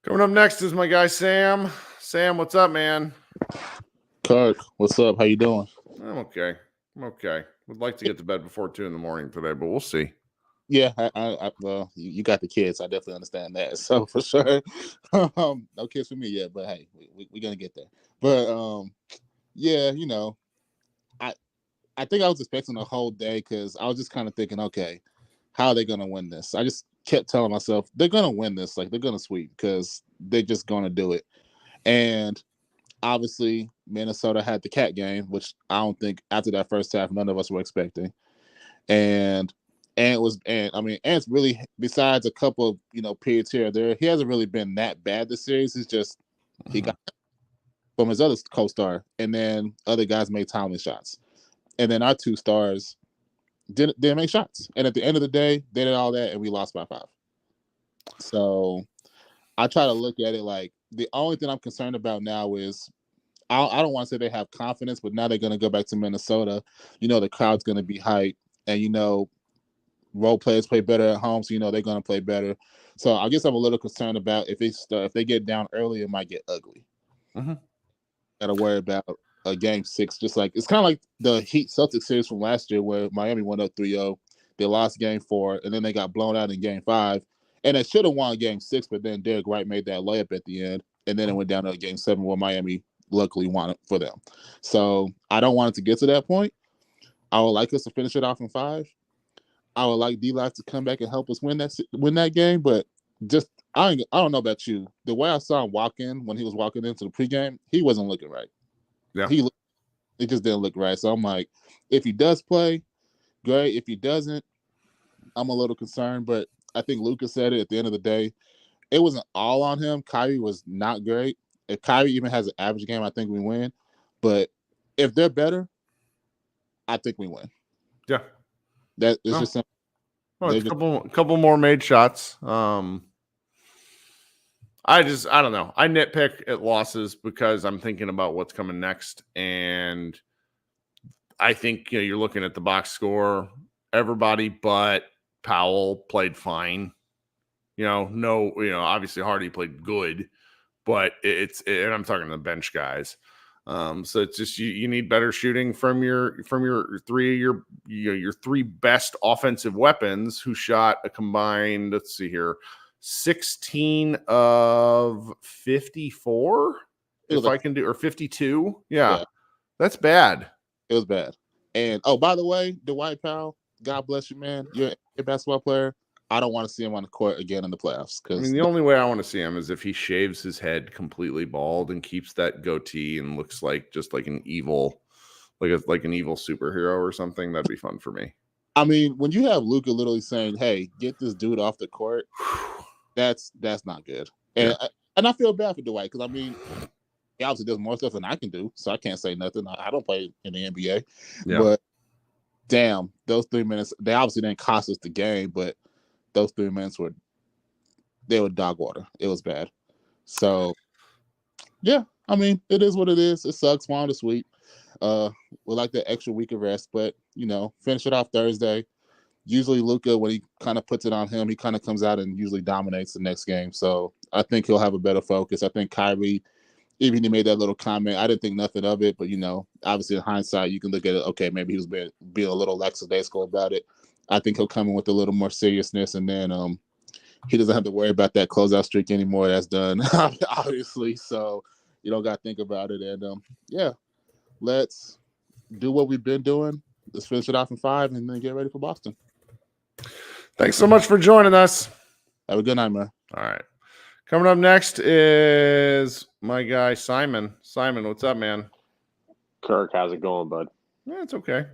Coming up next is my guy Sam. Sam, what's up, man? Kirk, what's up? How you doing? I'm okay. Would like to get to bed before 2 a.m. today, but we'll see. Yeah, well, you got the kids. I definitely understand that. So for sure, no kids for me yet. But hey, we're gonna get there. But yeah, I think I was expecting the whole day because I was just kind of thinking, okay, how are they gonna win this? I just kept telling myself they're gonna win this. Like, they're gonna sweep because they're just gonna do it. And obviously, Minnesota had the cat game, which I don't think after that first half none of us were expecting. And Ant's really, besides a couple of periods here or there, he hasn't really been that bad this series. It's just he got from his other co-star, and then other guys made timely shots, and then our 2 stars didn't make shots. And at the end of the day, they did all that, and we lost by 5. So I try to look at it like the only thing I'm concerned about now is I don't want to say they have confidence, but now they're going to go back to Minnesota. The crowd's going to be hyped, and role players play better at home, so they're going to play better. So I guess I'm a little concerned about if they get down early, it might get ugly. Mm-hmm. Got to worry about a game 6. Just like it's kind of like the Heat Celtics series from last year, where Miami went up 3-0. They lost game 4, and then they got blown out in game 5. And they should have won game 6, but then Derek White made that layup at the end, and then it went down to game 7 where Miami luckily won it for them. So I don't want it to get to that point. I would like us to finish it off in 5. I would like D-Live to come back and help us win that game, but just I don't know about you. The way I saw him walk in when he was walking into the pregame, he wasn't looking right. Yeah, it just didn't look right. So I'm like, if he does play, great. If he doesn't, I'm a little concerned. But I think Luka said it at the end of the day. It wasn't all on him. Kyrie was not great. If Kyrie even has an average game, I think we win. But if they're better, I think we win. Yeah. That is just something. Well, it's a couple more made shots. I don't know. I nitpick at losses because I'm thinking about what's coming next. And I think you're looking at the box score, everybody but Powell played fine. Obviously Hardy played good, but and I'm talking to the bench guys. So it's just you need better shooting from your three best offensive weapons, who shot a combined, let's see here, 16 of 54, or 52. Yeah, that's bad. It was bad. And by the way, Dwight Powell, God bless you, man. You're a basketball player. I don't want to see him on the court again in the playoffs. Because the only way I want to see him is if he shaves his head completely bald and keeps that goatee and looks like just like an evil, like an evil superhero or something. That'd be fun for me. I mean, when you have Luka literally saying, "Hey, get this dude off the court," that's not good. And I feel bad for Dwight, because he obviously does more stuff than I can do, so I can't say nothing. I don't play in the NBA, but damn, those 3 minutes, they obviously didn't cost us the game, but those 3 minutes were dog water. It was bad. So, yeah, it is what it is. It sucks. Wild to sweet. We like the extra week of rest, but, finish it off Thursday. Usually Luka, when he kind of puts it on him, he kind of comes out and usually dominates the next game. So I think he'll have a better focus. I think Kyrie, even he made that little comment, I didn't think nothing of it, but, obviously in hindsight, you can look at it, okay, maybe he was being a little lackadaisical about it. I think he'll come in with a little more seriousness, and then he doesn't have to worry about that closeout streak anymore. That's done, obviously. So you don't got to think about it. And let's do what we've been doing. Let's finish it off in 5 and then get ready for Boston. Thanks so much for joining us. Have a good night, man. All right. Coming up next is my guy, Simon. Simon, what's up, man? Kirk, how's it going, bud? Yeah, it's okay.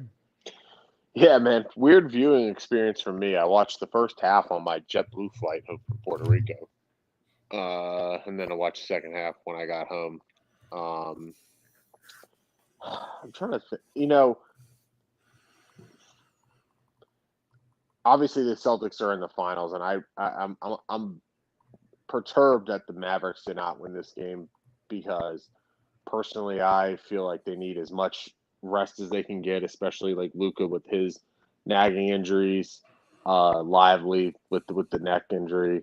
Yeah, man. Weird viewing experience for me. I watched the first half on my JetBlue flight home from Puerto Rico. And then I watched the second half when I got home. I'm trying to think. Obviously the Celtics are in the finals, and I'm perturbed that the Mavericks did not win this game, because personally I feel like they need as much rest as they can get, especially like Luka with his nagging injuries, Lively with the neck injury.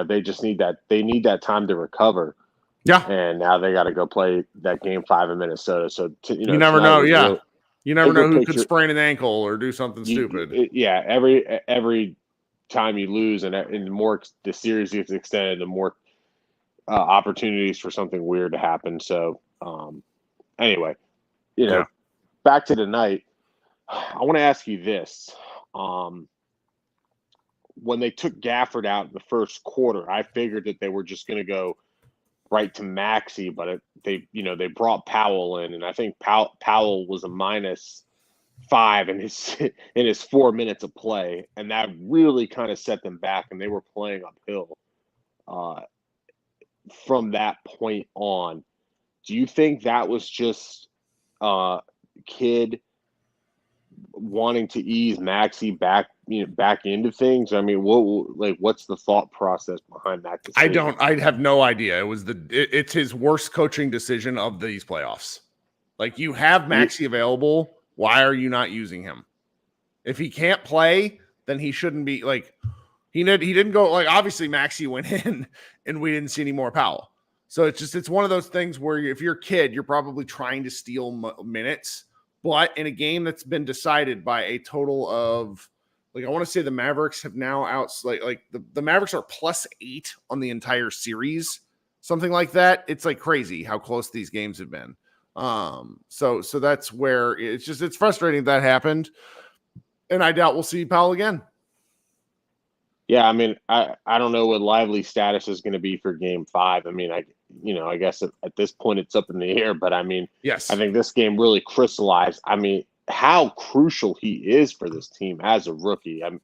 They just need that time to recover. Yeah. And now they got to go play that game 5 in Minnesota. So you never know. Yeah. You never know who could sprain an ankle or do something stupid. Every time you lose, and the more the series gets extended, the more opportunities for something weird to happen. So, anyway, back to tonight. I want to ask you this: when they took Gafford out in the first quarter, I figured that they were just going to go right to Maxey, but they brought Powell in, and I think Powell was a -5 in his 4 minutes of play, and that really kind of set them back, and they were playing uphill from that point on. Do you think that was just Kid wanting to ease Maxey back into things? What's the thought process behind that decision? I have no idea. It's his worst coaching decision of these playoffs. Like, you have Maxey available Why are you not using him? If he can't play, then he shouldn't be like he didn't go like obviously Maxey went in and we didn't see any more Powell. So it's one of those things where if you're a kid, you're probably trying to steal minutes, but in a game that's been decided by a total of like I want to say the Mavericks have now the Mavericks are +8 on the entire series, something like that. It's like crazy how close these games have been. So that's where it's frustrating that happened. And I doubt we'll see Powell again. Yeah, I mean, I don't know what Lively's status is going to be for Game 5. I mean, I guess at this point it's up in the air. But I mean, yes, I think this game really crystallized. I mean, how crucial he is for this team as a rookie. And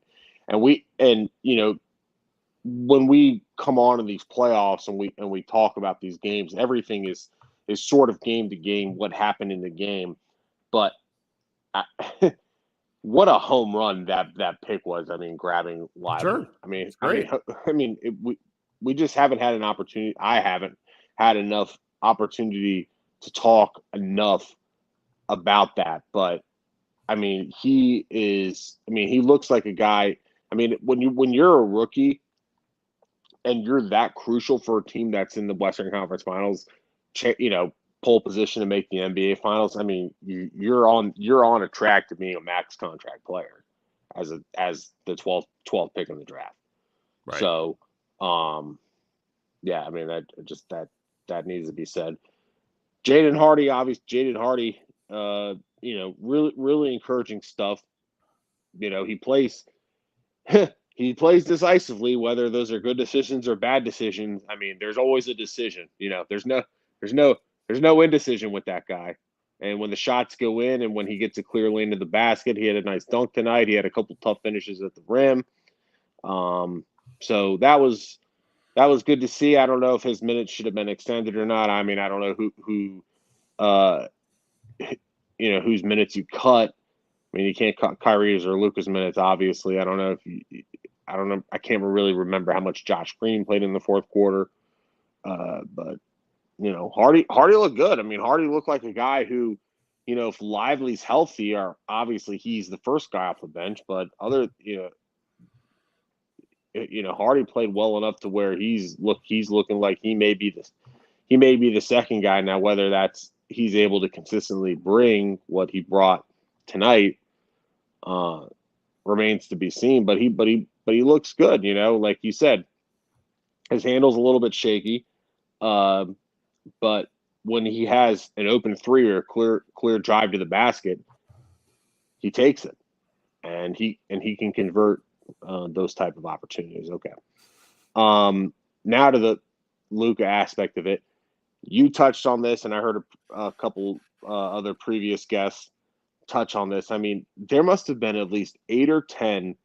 when we come on in these playoffs and we talk about these games, everything is sort of game to game what happened in the game, but. What a home run that pick was. I mean, grabbing Lively. Sure. We just haven't had an opportunity. I haven't had enough opportunity to talk enough about that. But I mean, he looks like a guy. I mean, when you're a rookie and you're that crucial for a team that's in the Western Conference Finals, pole position to make the NBA Finals. I mean, you're on a track to being a max contract player as the 12th pick in the draft. Right. So, yeah, I mean that needs to be said. Jaden Hardy, really encouraging stuff. He plays decisively, whether those are good decisions or bad decisions. I mean, there's always a decision. There's no indecision with that guy. And when the shots go in and when he gets a clear lane to the basket, he had a nice dunk tonight. He had a couple tough finishes at the rim. So that was good to see. I don't know if his minutes should have been extended or not. I mean, I don't know whose minutes you cut. I mean, you can't cut Kyrie's or Luka's minutes, obviously. I don't know I can't really remember how much Josh Green played in the fourth quarter. But Hardy looked good. I mean, Hardy looked like a guy who, if Lively's healthy, obviously he's the first guy off the bench. But Hardy played well enough to where he's looking like he may be the second guy now. Whether that's he's able to consistently bring what he brought tonight remains to be seen. But he looks good. Like you said, his handle's a little bit shaky. But when he has an open three or a clear drive to the basket, he takes it, and he can convert those type of opportunities. Okay. Now to the Luka aspect of it. You touched on this, and I heard a couple other previous guests touch on this. I mean, there must have been at least 8 or 10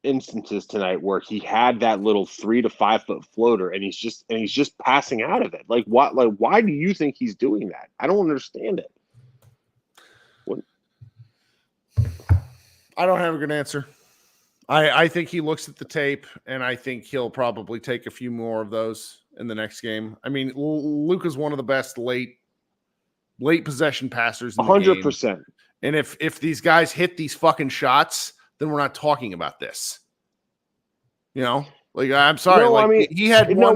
instances tonight where he had that little 3 to 5 foot floater and he's just passing out of it. Like what? Like why do you think he's doing that? I don't understand it. I don't have a good answer. I think he looks at the tape and I think he'll probably take a few more of those in the next game. I mean, Luka's one of the best late possession passers in the 100%. game. And if these guys hit these fucking shots, then we're not talking about this. I'm sorry. I mean, he had one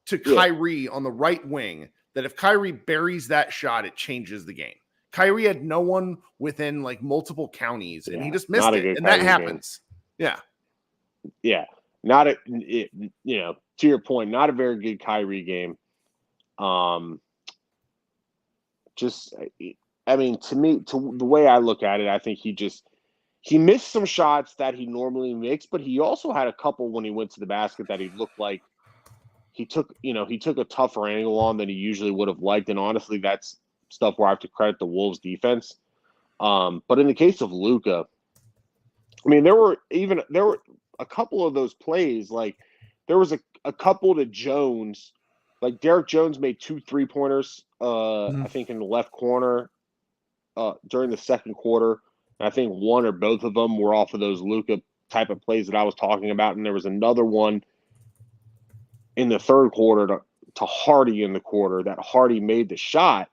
to Yeah. Kyrie on the right wing that if Kyrie buries that shot, it changes the game. Kyrie had no one within multiple counties and he just missed it. And that happens. Game. Yeah. To your point, not a very good Kyrie game. To me, to the way I look at it, I think he missed some shots that he normally makes, but he also had a couple when he went to the basket that he looked like he took a tougher angle on than he usually would have liked. And honestly, that's stuff where I have to credit the Wolves defense. But in the case of Luka, I mean, there were a couple of those plays. Like there was a couple to Jones, like Derek Jones made 2 3-pointers, I think in the left corner during the second quarter. And I think one or both of them were off of those Luka type of plays that I was talking about. And there was another one in the third quarter to Hardy in the quarter that Hardy made the shot.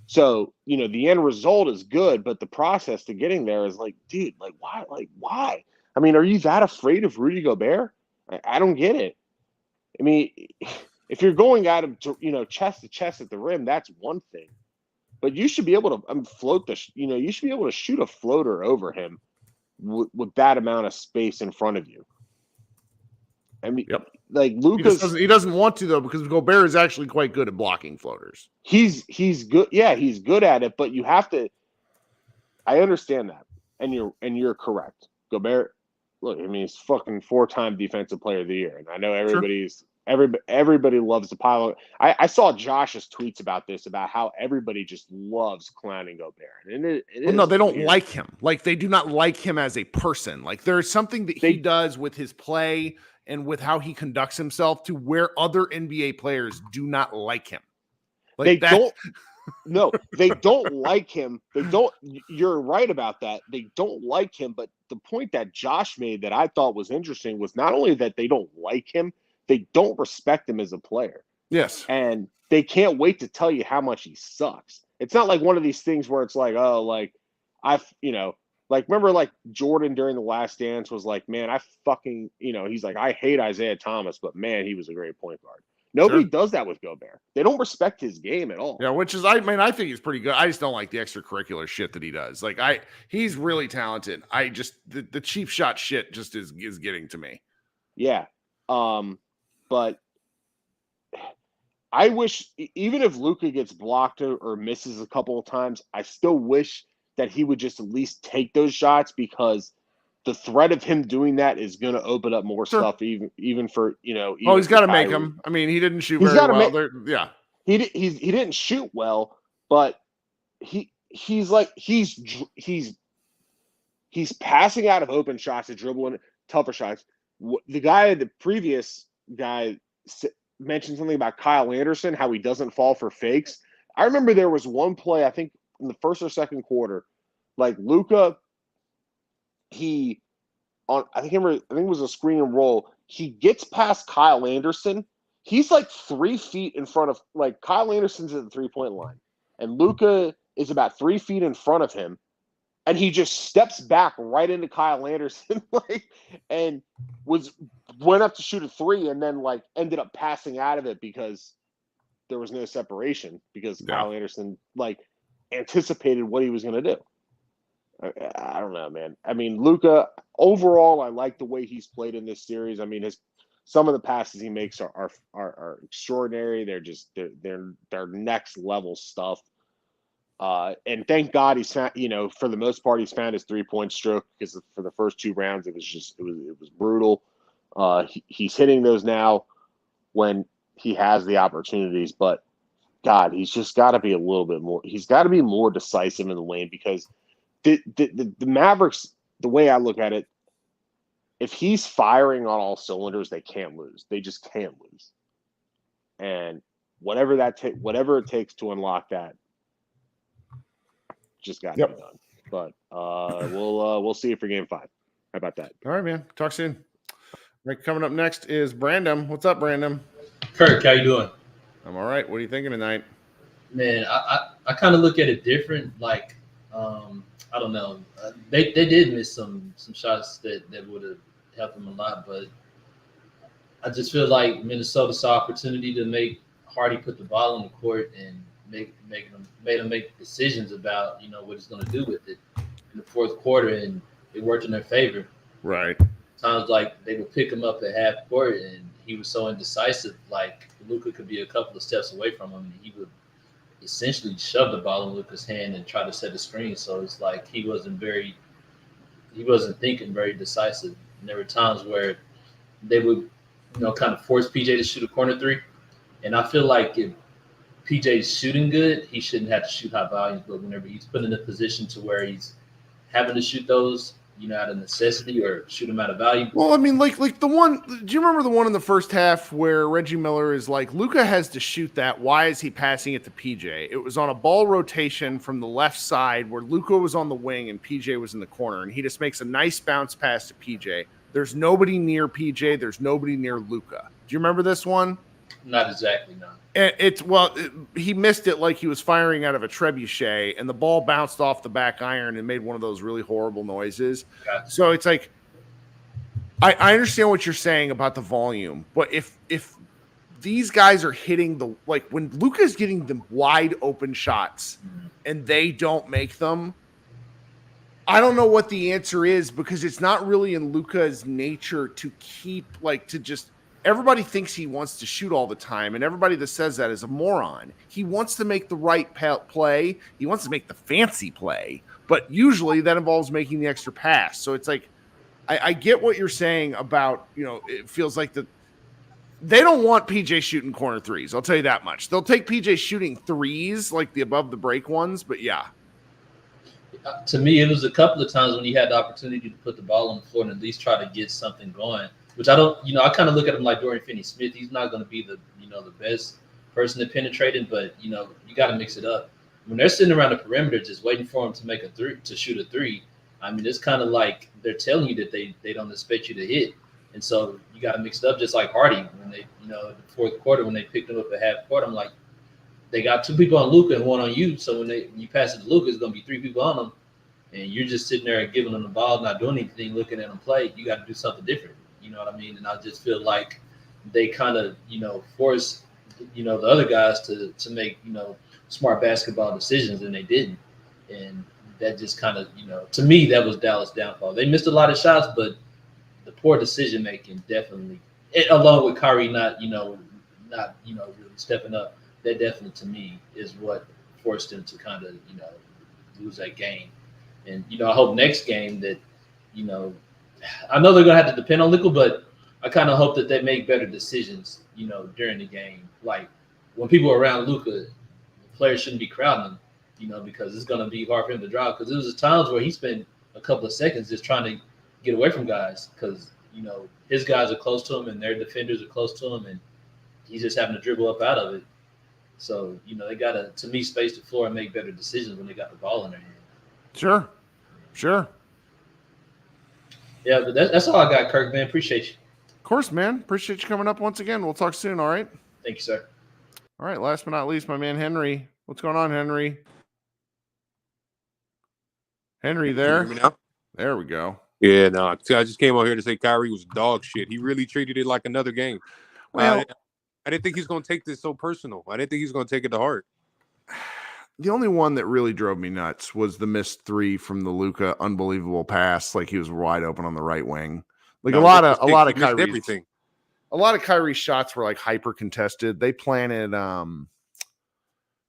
So, the end result is good, but the process to getting there is like, dude, like, why? Like, why? I mean, are you that afraid of Rudy Gobert? I don't get it. I mean, if you're going at him, chest to chest at the rim, that's one thing. But you should be able to float you should be able to shoot a floater over him with that amount of space in front of you. I mean, Yep. like Luka's, he doesn't want to though, because Gobert is actually quite good at blocking floaters. He's good. Yeah, he's good at it, but you have to. I understand that, and you're correct. Gobert, look, I mean, he's fucking 4-time defensive player of the year, and I know everybody loves the pile. I saw Josh's tweets about this, about how everybody just loves clowning Gobert, and no, they don't like him. Like, they do not like him as a person. Like, there's something that he does with his play and with how he conducts himself to where other NBA players do not like him. Like, they don't like him. You're right about that. They don't like him. But the point that Josh made that I thought was interesting was not only that they don't like him, they don't respect him as a player. Yes. And they can't wait to tell you how much he sucks. It's not like one of these things where it's like, oh, like remember like Jordan during The Last Dance was like, man, I fucking, he's like, I hate Isaiah Thomas, but man, he was a great point guard. Nobody does that with Gobert. They don't respect his game at all. Yeah, which is, I think he's pretty good. I just don't like the extracurricular shit that he does. Like, he's really talented. I just, the cheap shot shit just is getting to me. Yeah. But I wish, even if Luka gets blocked or misses a couple of times, I still wish that he would just at least take those shots, because the threat of him doing that is going to open up more stuff, even for, he's got to make them. I mean, he didn't shoot very well. Yeah. He didn't shoot well, but he's passing out of open shots and dribbling tougher shots. The previous guy mentioned something about Kyle Anderson, how he doesn't fall for fakes. I remember there was one play, I think in the first or second quarter, like Luka, I think it was a screen and roll. He gets past Kyle Anderson. He's like 3 feet in front of, like, Kyle Anderson's at the 3-point line, and Luka is about 3 feet in front of him, and he just steps back right into Kyle Anderson, and went up to shoot a 3, and then ended up passing out of it because there was no separation, because Kyle Anderson anticipated what he was going to do. I don't know, man. I mean, Luka, overall, I like the way he's played in this series. I mean, some of the passes he makes are extraordinary. They're next level stuff. And thank God he's found, for the most part, he's found his 3-point stroke, because for the first 2 rounds, it was brutal. He's hitting those now when he has the opportunities, but God, he's just got to be a little bit more. He's got to be more decisive in the lane, because the Mavericks, the way I look at it, if he's firing on all cylinders, they can't lose. They just can't lose. And whatever it takes to unlock that, just got to be done. But we'll see you for Game 5. How about that? All right, man. Talk soon. Right, coming up next is Brandon. What's up, Brandon? Kirk, how you doing? I'm all right. What are you thinking tonight? Man, I kind of look at it different. Like, I don't know. They did miss some shots that would have helped them a lot, but I just feel like Minnesota saw opportunity to make Hardy put the ball on the court and made them make decisions about what he's going to do with it in the fourth quarter, and it worked in their favor. Right. Times like they would pick him up at half court, and he was so indecisive. Like, Luka could be a couple of steps away from him, and he would essentially shove the ball in Luka's hand and try to set a screen. So it's like he wasn't thinking very decisive. And there were times where they would, kind of force PJ to shoot a corner 3. And I feel like if PJ's shooting good, he shouldn't have to shoot high volumes. But whenever he's put in a position to where he's having to shoot those, out of necessity or shoot them out of value. Well, I mean, like the one, do you remember the one in the first half where Reggie Miller is like, Luka has to shoot that. Why is he passing it to PJ? It was on a ball rotation from the left side where Luka was on the wing and PJ was in the corner. And he just makes a nice bounce pass to PJ. There's nobody near PJ. There's nobody near Luka. Do you remember this one? Not exactly, no. He missed it like he was firing out of a trebuchet, and the ball bounced off the back iron and made one of those really horrible noises. Gotcha. So it's like, I understand what you're saying about the volume, but if these guys are hitting when Luka's getting the wide open shots and they don't make them, I don't know what the answer is, because it's not really in Luka's nature to keep everybody thinks he wants to shoot all the time, and everybody that says that is a moron. He wants to make the right play. He wants to make the fancy play, but usually that involves making the extra pass. So it's like, I get what you're saying about, it feels like they don't want PJ shooting corner threes. I'll tell you that much. They'll take PJ shooting threes, like the above the break ones, but yeah. To me, it was a couple of times when he had the opportunity to put the ball on the floor and at least try to get something going, which I don't, I kind of look at him like Dorian Finney-Smith. He's not going to be the best person to penetrate it, but, you got to mix it up. When they're sitting around the perimeter just waiting for him to make to shoot a three, I mean, it's kind of like they're telling you that they don't expect you to hit. And so you got to mix it up, just like Hardy when they, the fourth quarter, when they picked him up at half court. I'm like, they got two people on Luka and one on you. So when you pass it to Luka, it's going to be three people on him. And you're just sitting there giving them the ball, not doing anything, looking at them play. You got to do something different. You know what I mean? And I just feel like they kind of, force, the other guys to make, smart basketball decisions, and they didn't. And that just kind of, to me, that was Dallas' downfall. They missed a lot of shots, but the poor decision making definitely, along with Kyrie not really stepping up, that definitely to me is what forced them to kind of, lose that game. And, I hope next game that, I know they're going to have to depend on Luka, but I kind of hope that they make better decisions, during the game. Like when people are around Luka, the players shouldn't be crowding him, because it's going to be hard for him to drive. Because there was times where he spent a couple of seconds just trying to get away from guys because, his guys are close to him and their defenders are close to him, and he's just having to dribble up out of it. So, they got to me, space the floor and make better decisions when they got the ball in their hand. Sure. Yeah, but that's all I got, Kirk, man. Appreciate you. Of course, man. Appreciate you coming up once again. We'll talk soon, all right? Thank you, sir. All right, last but not least, my man Henry. What's going on, Henry? Henry, there? Can you hear me now? There we go. Yeah, no. I just came out here to say Kyrie was dog shit. He really treated it like another game. Well, I didn't think he's going to take this so personal. I didn't think he's going to take it to heart. The only one that really drove me nuts was the missed three from the Luka unbelievable pass. Like he was wide open on the right wing. Like a lot of Kyrie's, a lot of Kyrie's shots were like hyper contested. They planted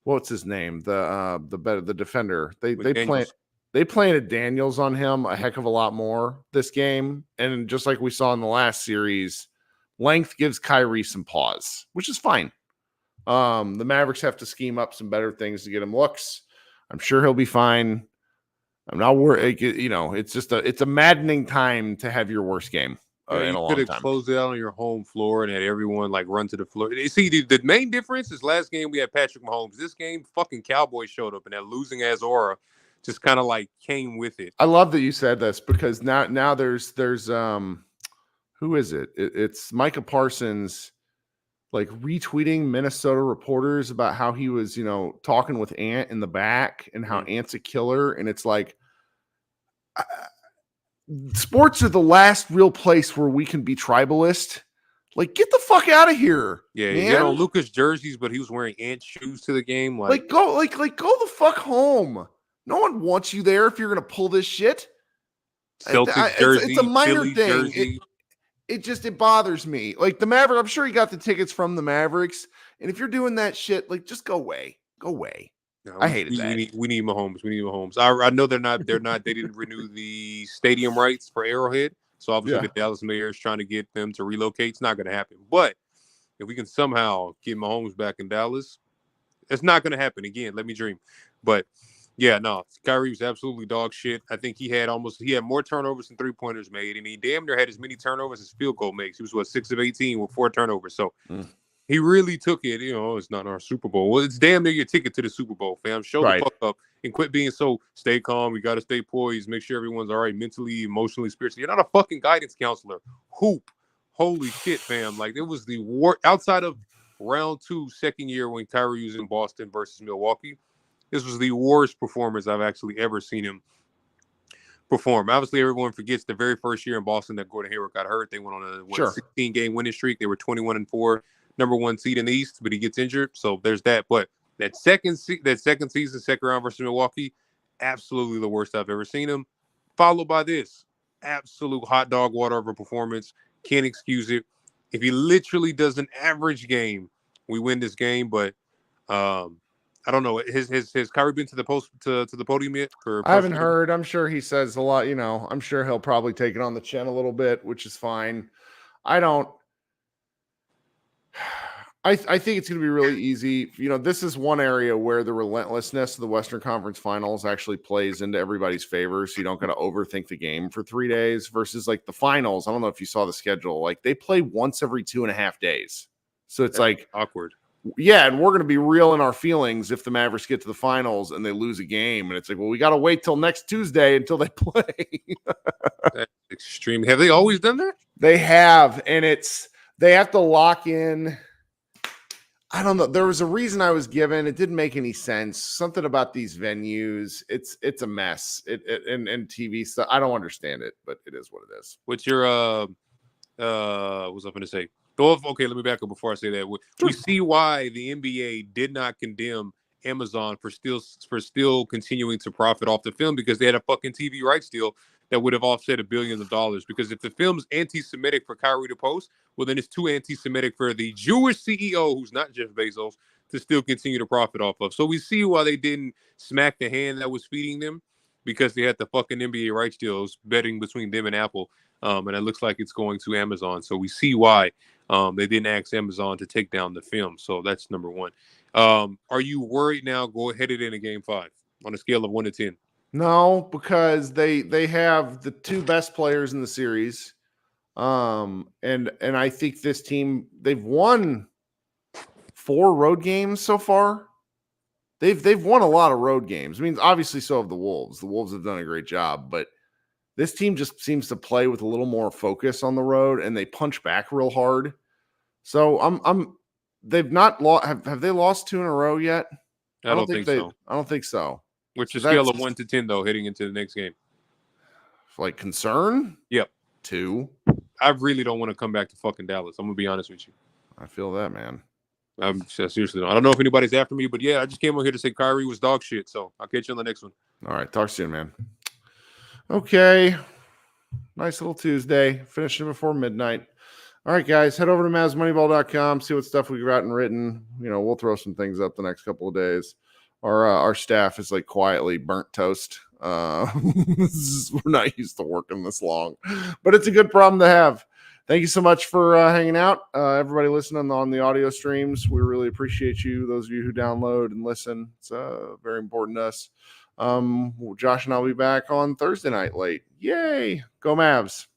what's his name? The defender. They planted Daniels on him a heck of a lot more this game. And just like we saw in the last series, length gives Kyrie some pause, which is fine. The Mavericks have to scheme up some better things to get him looks. I'm sure he'll be fine. I'm not worried. It's a maddening time to have your worst game in a long time. You could have closed it out on your home floor and had everyone run to the floor. See, the main difference is last game we had Patrick Mahomes. This game, fucking Cowboys showed up, and that losing ass aura just kind of came with it. I love that you said this because now there's who is it? It's Micah Parsons. Retweeting Minnesota reporters about how he was, talking with Ant in the back and how Ant's a killer. And it's sports are the last real place where we can be tribalist. Get the fuck out of here. Yeah, man. He had on Lucas jerseys, but he was wearing Ant shoes to the game. Go the fuck home. No one wants you there if you're going to pull this shit. Celtics jersey, it's a minor Philly thing. Jersey. It bothers me. The Mavericks, I'm sure he got the tickets from the Mavericks. And if you're doing that shit, just go away. Go away. No, I hated that. We need Mahomes. I know they didn't renew the stadium rights for Arrowhead. So obviously the Dallas mayor is trying to get them to relocate. It's not going to happen. But if we can somehow get Mahomes back in Dallas, it's not going to happen again. Let me dream. But yeah, no, Kyrie was absolutely dog shit. I think he had more turnovers than 3-pointers made, and he damn near had as many turnovers as field goal makes. He was 6 of 18 with 4 turnovers. So he really took it. It's not our Super Bowl. Well, it's damn near your ticket to the Super Bowl, fam. Show the fuck up and quit being so stay calm. We got to stay poised. Make sure everyone's all right mentally, emotionally, spiritually. You're not a fucking guidance counselor. Hoop. Holy shit, fam. It was the war outside of round 2, second year when Kyrie was in Boston versus Milwaukee. This was the worst performance I've actually ever seen him perform. Obviously, everyone forgets the very first year in Boston that Gordon Hayward got hurt. They went on a 16-game winning streak. They were 21-4, number 1 seed in the East, but he gets injured. So there's that. But that second season, second round versus Milwaukee, absolutely the worst I've ever seen him. Followed by this absolute hot dog water of a performance. Can't excuse it. If he literally does an average game, we win this game. But I don't know. Has Kyrie been to the podium yet? I haven't heard. I'm sure he says a lot. I'm sure he'll probably take it on the chin a little bit, which is fine. I think it's going to be really easy. This is one area where the relentlessness of the Western Conference Finals actually plays into everybody's favor. So you don't got to overthink the game for 3 days versus like the finals. I don't know if you saw the schedule. Like they play once every 2.5 days. So it's like awkward. Yeah, and we're going to be real in our feelings if the Mavericks get to the finals and they lose a game. And it's like, well, we got to wait till next Tuesday until they play. That's extreme. Have they always done that? They have, and they have to lock in. I don't know. There was a reason I was given. It didn't make any sense. Something about these venues. It's a mess. And TV stuff. I don't understand it, but it is what it is. What's your what was I going to say? Okay, let me back up before I say that. We see why the NBA did not condemn Amazon for still continuing to profit off the film, because they had a fucking TV rights deal that would have offset $1 billion. Because if the film's anti-Semitic for Kyrie to post, well, then it's too anti-Semitic for the Jewish CEO, who's not Jeff Bezos, to still continue to profit off of. So we see why they didn't smack the hand that was feeding them, because they had the fucking NBA rights deals betting between them and Apple. And it looks like it's going to Amazon. So we see why they didn't ask Amazon to take down the film. So that's number one. Are you worried now headed into game 5 on a scale of 1 to 10? No, because they have the 2 best players in the series. And I think this team, they've won 4 road games so far. They've won a lot of road games. I mean, obviously so have the Wolves. The Wolves have done a great job, but this team just seems to play with a little more focus on the road, and they punch back real hard. So they've not lost. Have they lost 2 in a row yet? I don't think so. I don't think so. Which is scale of 1 to 10 though, heading into the next game. Like concern? Yep. 2. I really don't want to come back to fucking Dallas. I'm gonna be honest with you. I feel that, man. I'm seriously don't. I don't know if anybody's after me, but yeah, I just came on here to say Kyrie was dog shit. So I'll catch you on the next one. All right, talk soon, man. Okay. Nice little Tuesday. Finishing before midnight. All right, guys, head over to MavsMoneyball.com, see what stuff we've got and written. We'll throw some things up the next couple of days. Our staff is like quietly burnt toast. We're not used to working this long, but it's a good problem to have. Thank you so much for hanging out. Everybody listening on the audio streams, we really appreciate you. Those of you who download and listen, it's very important to us. Josh and I'll be back on Thursday night late. Yay! Go Mavs.